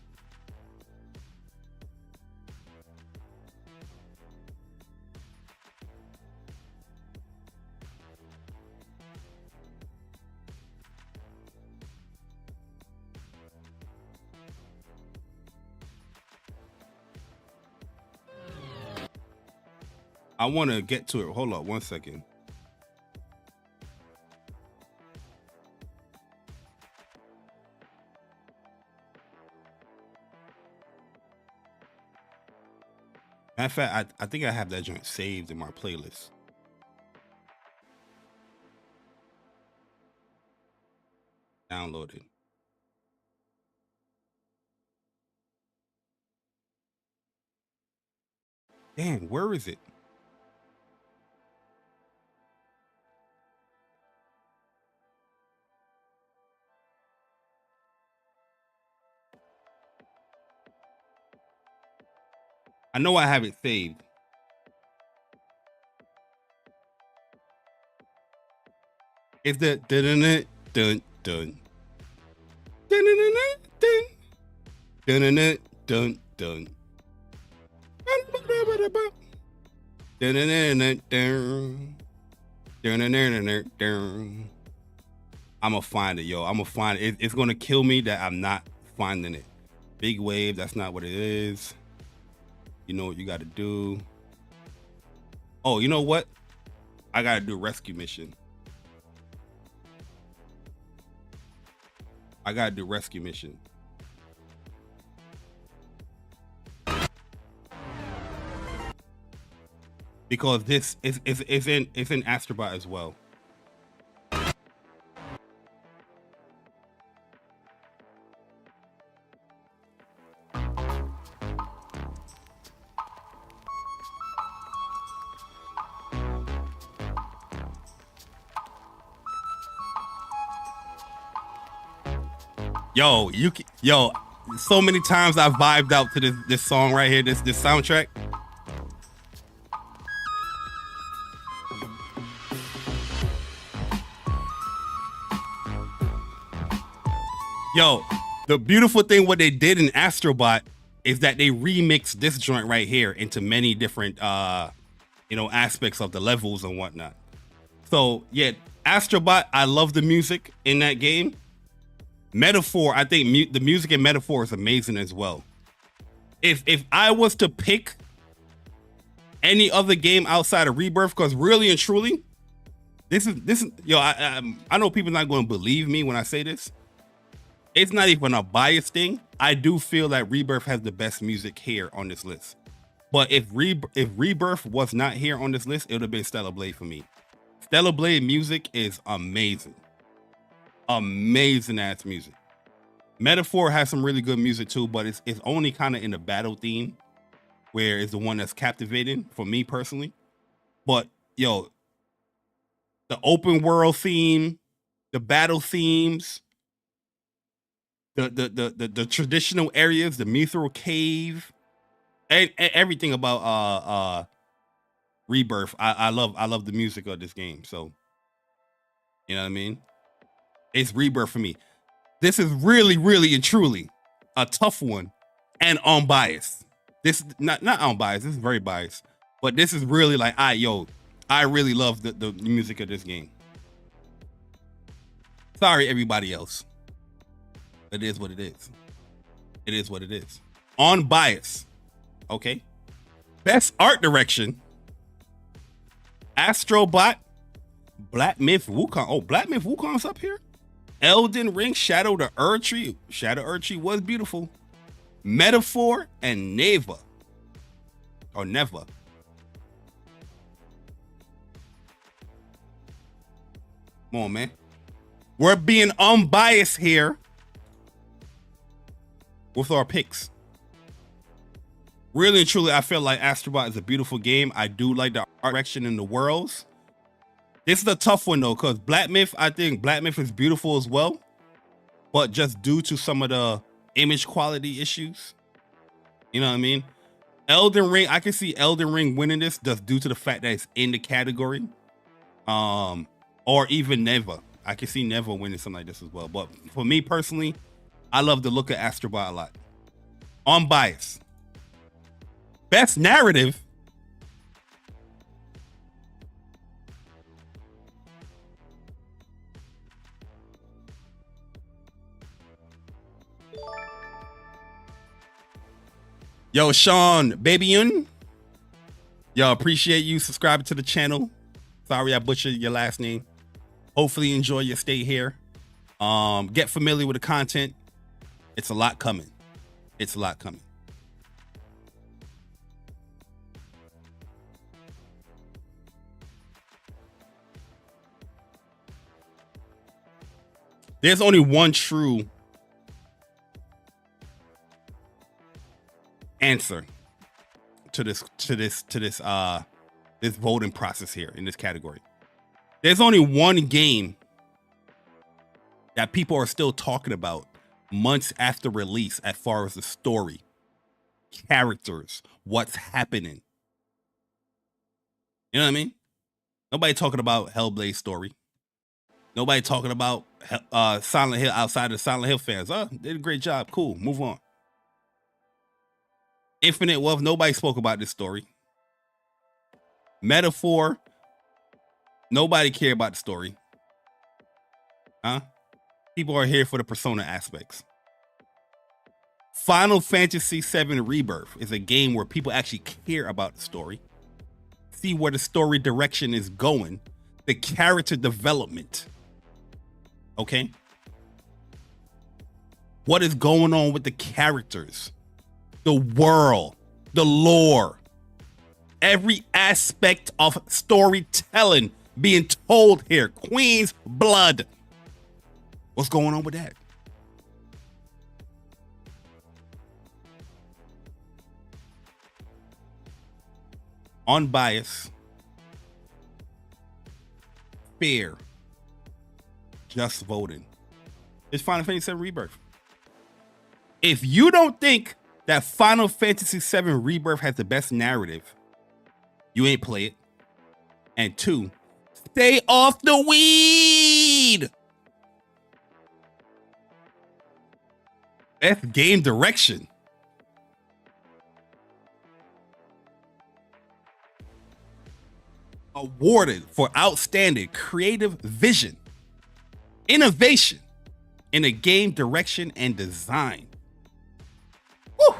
I want to get to it. Hold up 1 second. Matter of fact, I think I have that joint saved in my playlist. Downloaded. Damn, where is it? I know I have it saved. It's the dun dun dun dun dun dun dun dun dun. I'ma find it, yo. I'ma find it. It's gonna kill me that I'm not finding it. Big Wave, that's not what it is. You know what you gotta do. Oh, you know what? I gotta do a rescue mission. I gotta do rescue mission. Because this is in Astrobot as well. Yo, so many times I vibed out to this song right here, this soundtrack. Yo, the beautiful thing what they did in Astrobot is that they remixed this joint right here into many different aspects of the levels and whatnot. So yeah, Astrobot, I love the music in that game. Metaphor, I think the music in Metaphor is amazing as well. If I was to pick any other game outside of Rebirth, because really and truly, this is I know people not going to believe me when I say this. It's not even a bias thing. I do feel that Rebirth has the best music here on this list. But if Rebirth was not here on this list, it would have been Stellar Blade for me. Stellar Blade music is amazing. Amazing ass music. Metaphor has some really good music too, but it's only kind of in the battle theme, where it's the one that's captivating for me personally. But yo, the open world theme, the battle themes, the traditional areas, the mithril cave, and everything about Rebirth. I love the music of this game. So you know what I mean? It's Rebirth for me. This is really, really and truly a tough one and unbiased. This not unbiased, this is very biased. But this is really like, I really love the music of this game. Sorry, everybody else. It is what it is. It is what it is. Unbiased. Okay. Best art direction. Astrobot. Black Myth Wukong. Oh, Black Myth Wukong's up here. Elden Ring, Shadow the Erdtree. Shadow Erdtree was beautiful. Metaphor and Neva. Or Neva. Come on, man. We're being unbiased here with our picks. Really and truly, I feel like Astrobot is a beautiful game. I do like the art direction in the worlds. This is a tough one though, because Black Myth, I think Black Myth is beautiful as well, but just due to some of the image quality issues, you know what I mean? Elden Ring, I can see Elden Ring winning this just due to the fact that it's in the category, or even Neva. I can see Neva winning something like this as well. But for me personally, I love the look of Astrobot a lot. Unbiased. Best narrative. Yo, Sean Babyyun. Yo, appreciate you subscribing to the channel. Sorry I butchered your last name. Hopefully you enjoy your stay here. Get familiar with the content. It's a lot coming. It's a lot coming. There's only one true answer to this voting process here in this category. There's only one game that people are still talking about months after release as far as the story, characters, what's happening. You know what I mean? Nobody talking about Hellblade story. Nobody talking about Silent Hill outside of Silent Hill fans. Oh, did a great job. Cool. Move on. Infinite Wealth. Nobody spoke about this story. Metaphor. Nobody cared about the story. Huh? People are here for the persona aspects. Final Fantasy VII Rebirth is a game where people actually care about the story, see where the story direction is going, the character development. Okay? What is going on with the characters, the world, the lore, every aspect of storytelling being told here. Queen's blood. What's going on with that? Unbiased, fair, just voting. It's Final Fantasy VII Rebirth. If you don't think that Final Fantasy VII Rebirth has the best narrative, you ain't play it. And two, stay off the weed. Best game direction. Awarded for outstanding creative vision, innovation in a game direction and design. Woo!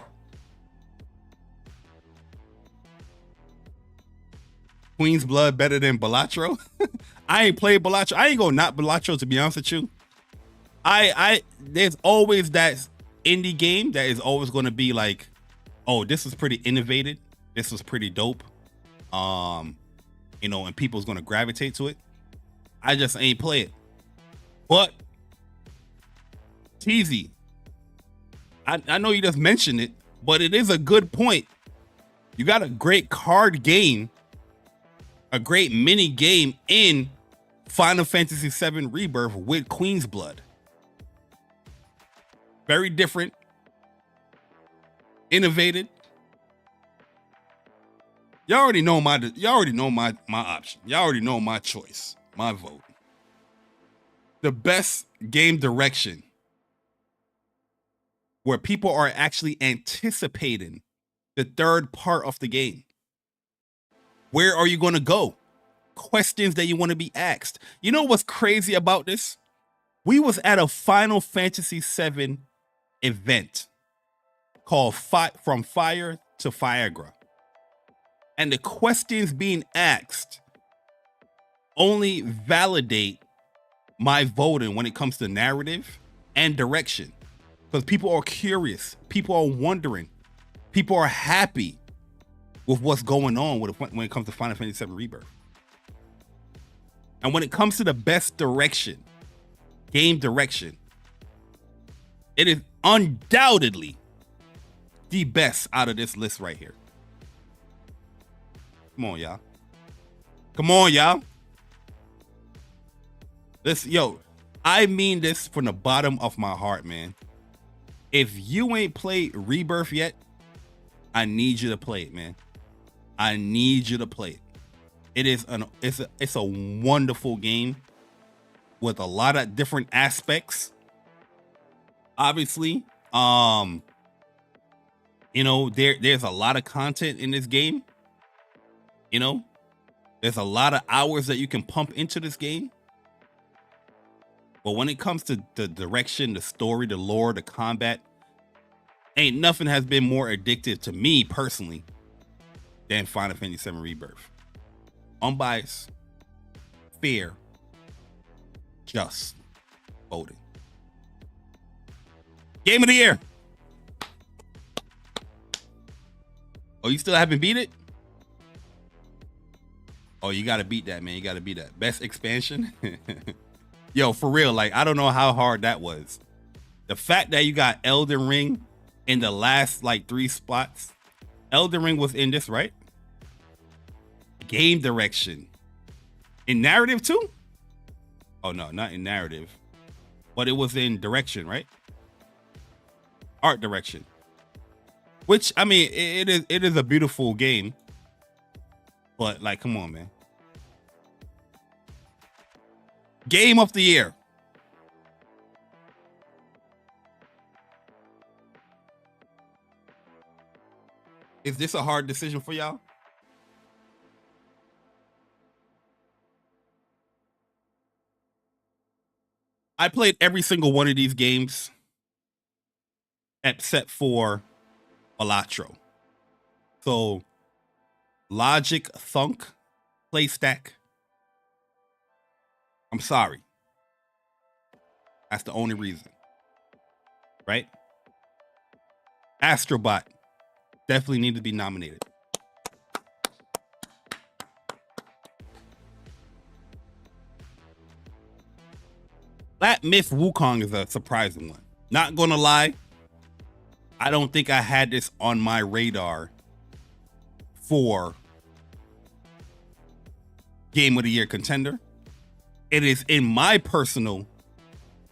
Queen's Blood better than Balatro? I ain't played Balatro. I ain't gonna not Balatro, to be honest with you. There's always that indie game that is always gonna be like, oh, this is pretty innovative. this was pretty dope. You know, and people's gonna gravitate to it. I just ain't play it. But TZ, I know you just mentioned it, but it is a good point. You got a great card game, a great mini game in Final Fantasy VII Rebirth with Queen's Blood. Very different, innovated. Y'all already know my option. Y'all already know my choice, my vote. The best game direction where people are actually anticipating the third part of the game. Where are you going to go? Questions that you want to be asked. You know what's crazy about this? We was at a Final Fantasy VII event called From Fire to Firegra. And the questions being asked only validate my voting when it comes to narrative and direction. Because people are curious. People are wondering. People are happy with what's going on when it comes to Final Fantasy VII Rebirth. And when it comes to the best direction, game direction, it is undoubtedly the best out of this list right here. Come on, y'all. Come on, y'all. I mean this from the bottom of my heart, man. If you ain't played Rebirth yet, I need you to play it, man. I need you to play it. It's a wonderful game with a lot of different aspects. Obviously, you know, there's a lot of content in this game. You know, there's a lot of hours that you can pump into this game. But when it comes to the direction, the story, the lore, the combat, ain't nothing has been more addictive to me personally than Final Fantasy VII Rebirth. Unbiased, fair, just voting. Game of the year. Oh, you still haven't beat it? Oh, you got to beat that, man. You got to beat that. Best expansion? Yo, for real, like, I don't know how hard that was. The fact that you got Elden Ring in the last, like, 3 spots. Elden Ring was in this, right? Game direction. In narrative, too? Oh, no, not in narrative. But it was in direction, right? Art direction. Which, I mean, it is a beautiful game. But, like, come on, man. Game of the year. Is this a hard decision for y'all? I played every single one of these games except for Balatro. So, Logic Thunk, Playstack. I'm sorry. That's the only reason. Right? Astrobot definitely need to be nominated. That Myth Wukong is a surprising one. Not gonna lie, I don't think I had this on my radar for Game of the Year contender. It is in my personal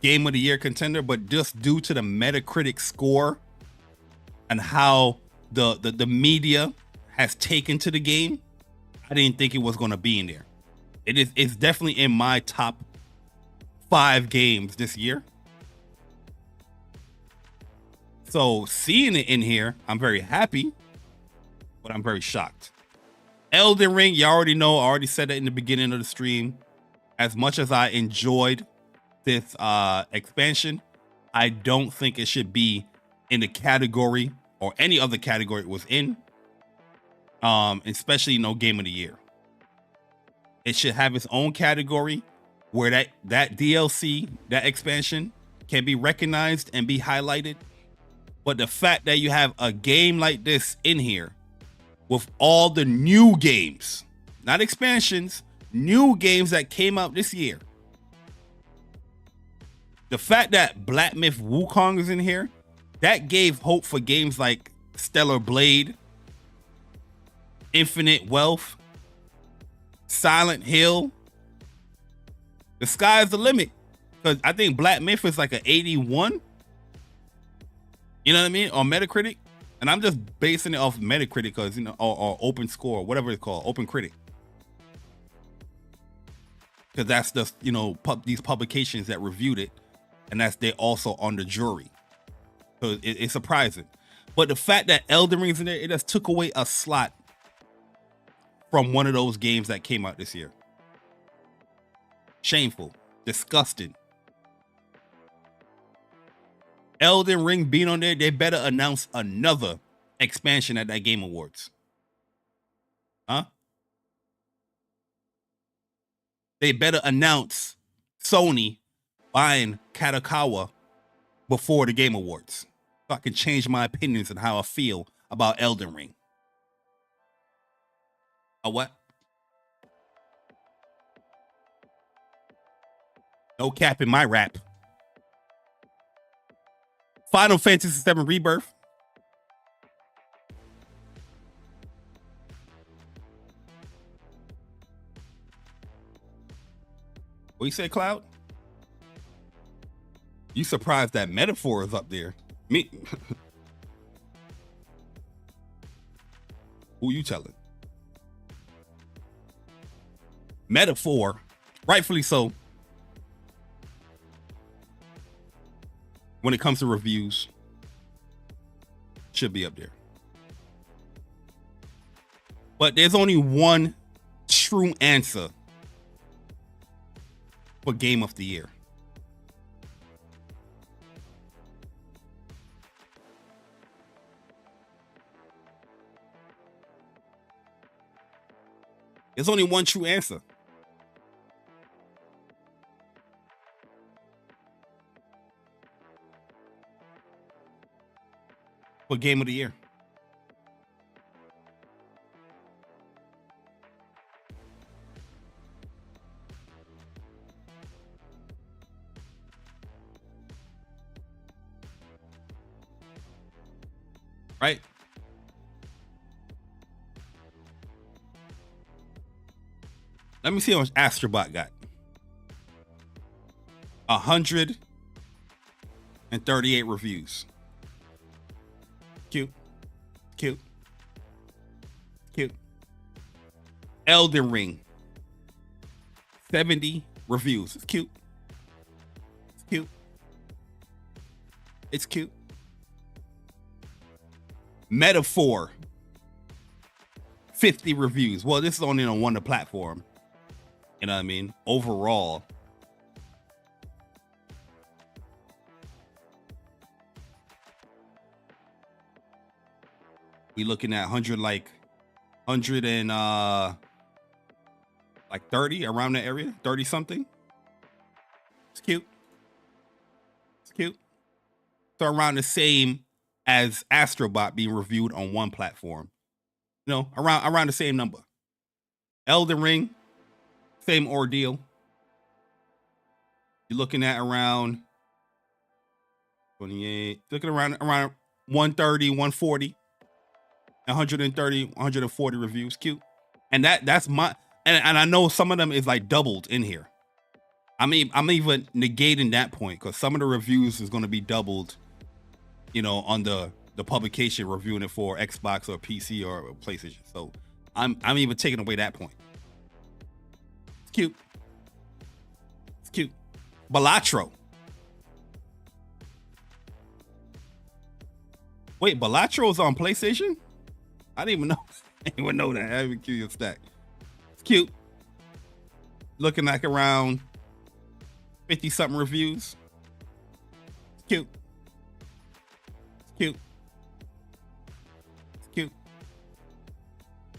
Game of the Year contender, but just due to the Metacritic score and how the media has taken to the game, I didn't think it was going to be in there. It's definitely in my top 5 games this year. So seeing it in here, I'm very happy, but I'm very shocked. Elden Ring, you already know, I already said that in the beginning of the stream. As much as I enjoyed this expansion, I don't think it should be in the category or any other category it was in. Especially no Game of the Year. It should have its own category where that DLC, that expansion, can be recognized and be highlighted. But the fact that you have a game like this in here with all the new games, not expansions, new games that came out this year. The fact that Black Myth Wukong is in here, that gave hope for games like Stellar Blade, Infinite Wealth, Silent Hill. The sky's the limit. Because I think Black Myth is like an 81. You know what I mean? On Metacritic. And I'm just basing it off Metacritic because, you know, or Open Score, whatever it's called, Open Critic. Because that's the, you know, these publications that reviewed it. And they're also on the jury. So it's surprising. But the fact that Elden Ring's in there, it just took away a slot from one of those games that came out this year. Shameful. Disgusting. Elden Ring being on there, they better announce another expansion at that Game Awards. Huh? They better announce Sony buying Kadokawa before the Game Awards, so I can change my opinions on how I feel about Elden Ring. A what? No cap in my rap. Final Fantasy VII Rebirth. What you say, Cloud? You surprised that Metaphor is up there? Me? Who you telling? Metaphor, rightfully so. When it comes to reviews, should be up there. But there's only one true answer for Game of the Year. There's only one true answer. For Game of the Year. Right? Let me see how much Astrobot got. 138 reviews. Cute. Cute. Cute. Elden Ring. 70 reviews. It's cute. It's cute. It's cute. Metaphor. 50 reviews. Well, this is only on one platform. You know what I mean? Overall. We looking at 100 and like 30 around the area, 30 something. It's cute. It's cute. So around the same as Astrobot being reviewed on one platform. You know, around the same number. Elden Ring, same ordeal. You're looking at around 28, looking around 130, 140. 130, 140 reviews. Cute. And that's my, and I know some of them is like doubled in here. I mean, I'm even negating that point because some of the reviews is going to be doubled, you know, on the publication reviewing it for Xbox or PC or PlayStation. So I'm even taking away that point. It's cute. It's cute. Balatro. Wait, Balatro is on PlayStation? I didn't even know. I didn't even know that. I haven't curious stack. It's cute. Looking like around 50 something reviews. It's cute. It's cute. It's cute.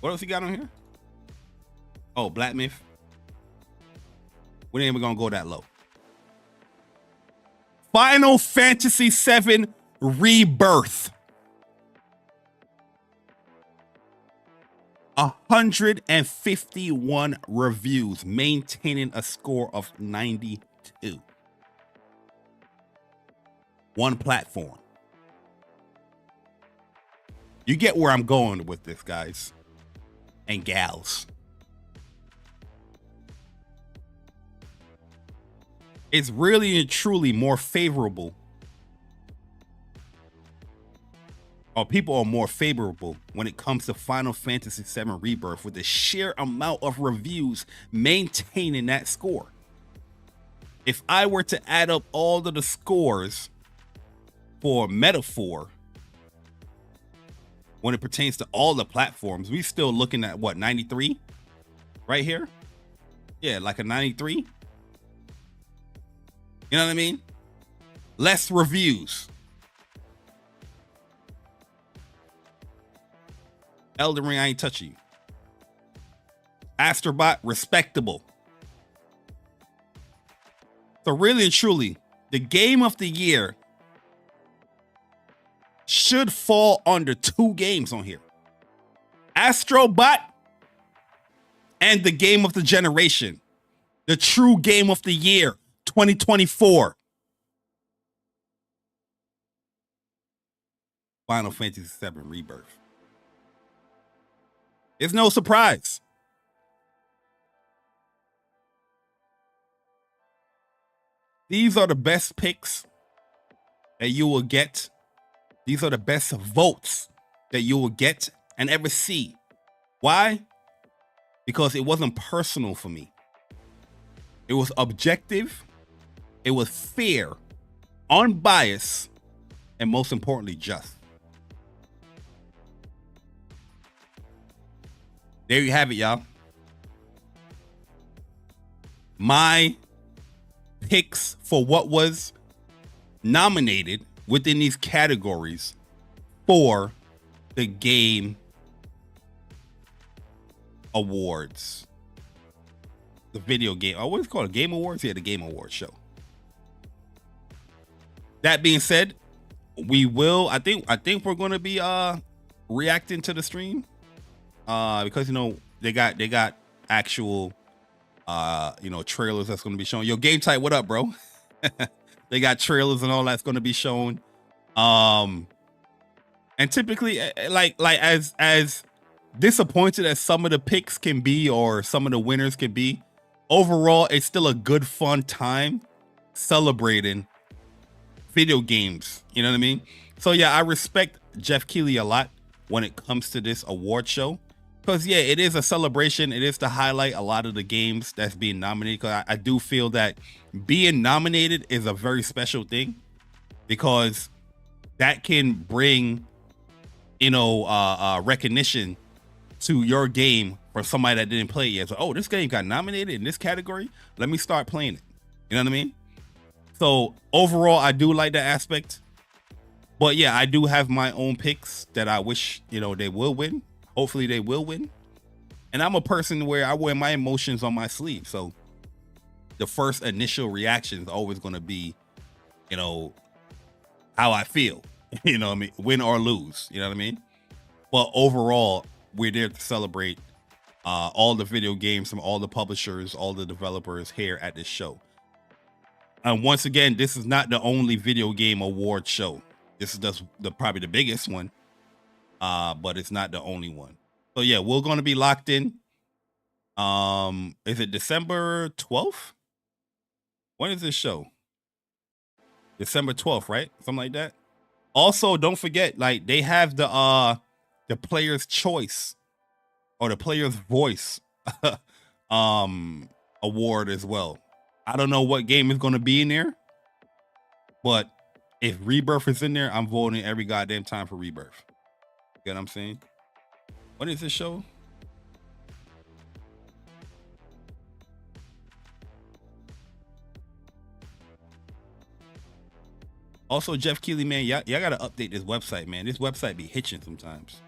What else you got on here? Oh, Black Myth. We ain't even gonna go that low. Final Fantasy VII Rebirth. 151 reviews, maintaining a score of 92. One platform. You get where I'm going with this, guys and gals. It's really and truly more favorable, or people are more favorable when it comes to Final Fantasy VII Rebirth, with the sheer amount of reviews maintaining that score. If I were to add up all of the scores for Metaphor, when it pertains to all the platforms, we still looking at what, 93 right here? Yeah, like a 93. You know what I mean? Less reviews. Elden Ring, I ain't touching you. Astrobot, respectable. So really and truly, the game of the year should fall under two games on here. Astrobot and the game of the generation. The true game of the year, 2024. Final Fantasy VII Rebirth. It's no surprise. These are the best picks that you will get. These are the best votes that you will get and ever see. Why? Because it wasn't personal for me. It was objective. It was fair, unbiased, and most importantly, just. There you have it, y'all. My picks for what was nominated within these categories for the Game Awards. The video game, what is it called? Game Awards? Yeah, the Game Awards show. That being said, we will, I think we're going to be reacting to the stream because, you know, they got actual trailers that's going to be shown. Yo, Game Type, what up, bro? They got trailers and all that's going to be shown. And typically, like as disappointed as some of the picks can be, or some of the winners can be, overall, it's still a good, fun time celebrating video games. You know what I mean? So yeah, I respect Jeff Keighley a lot when it comes to this award show, because yeah, it is a celebration. It is to highlight a lot of the games that's being nominated, because I do feel that being nominated is a very special thing, because that can bring, recognition to your game for somebody that didn't play it yet. So, oh, this game got nominated in this category, let me start playing it. You know what I mean? So overall, I do like that aspect. But yeah, I do have my own picks that I wish, they will win. Hopefully they will win. And I'm a person where I wear my emotions on my sleeve. So the first initial reaction is always going to be, how I feel, what I mean? Win or lose, you know what I mean? But overall, we're there to celebrate all the video games from all the publishers, all the developers here at this show. And once again, this is not the only video game award show. This is just probably the biggest one, but it's not the only one. So yeah, we're going to be locked in. Is it December 12th? When is this show? December 12th, right? Something like that. Also, don't forget, like, they have the player's choice or the player's voice award as well. I don't know what game is going to be in there, but if Rebirth is in there, I'm voting every goddamn time for Rebirth. You get what I'm saying? What is this show? Also, Jeff Keighley, man, y'all got to update this website, man. This website be hitching sometimes.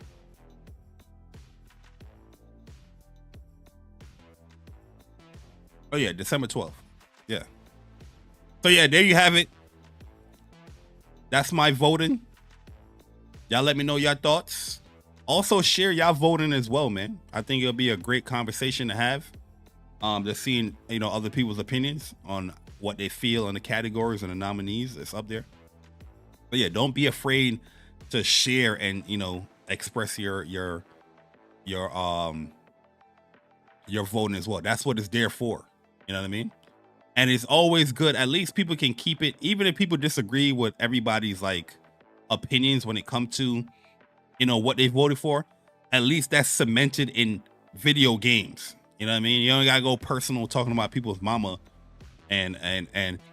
Oh, yeah, December 12th. Yeah. So, yeah, there you have it. That's my voting. Y'all let me know your thoughts. Also share y'all voting as well, man. I think it'll be a great conversation to have. Just seeing, you know, other people's opinions on what they feel on the categories and the nominees that's up there. But yeah, don't be afraid to share and, you know, express your voting as well. That's what it's there for. You know what I mean? And it's always good. At least people can keep it, even if people disagree with everybody's like opinions when it comes to, you know, what they voted for. At least that's cemented in video games. You know what I mean? You don't gotta go personal talking about people's mama and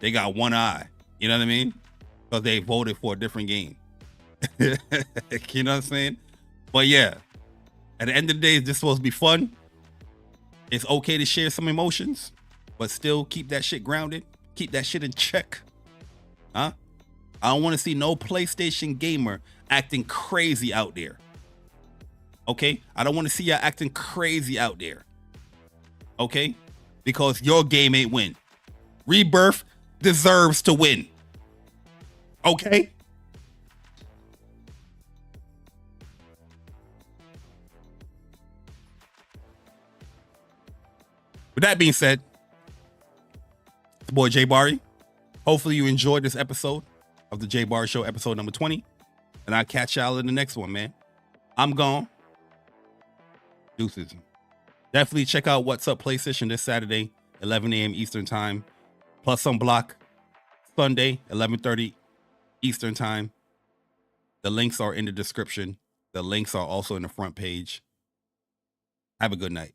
they got one eye. You know what I mean? Because they voted for a different game. You know what I'm saying? But yeah, at the end of the day, it's just supposed to be fun. It's okay to share some emotions, but still keep that shit grounded. Keep that shit in check. Huh? I don't want to see no PlayStation gamer acting crazy out there. Okay? I don't want to see y'all acting crazy out there. Okay? Because your game ain't win. Rebirth deserves to win. Okay? With that being said, it's the boy JayBari. Hopefully you enjoyed this episode of the JayBari Show, episode number 20. And I'll catch y'all in the next one, man. I'm gone. Deuces. Definitely check out What's Up PlayStation this Saturday, 11 a.m. Eastern Time. Plus some block Sunday, 11:30 Eastern Time. The links are in the description. The links are also in the front page. Have a good night.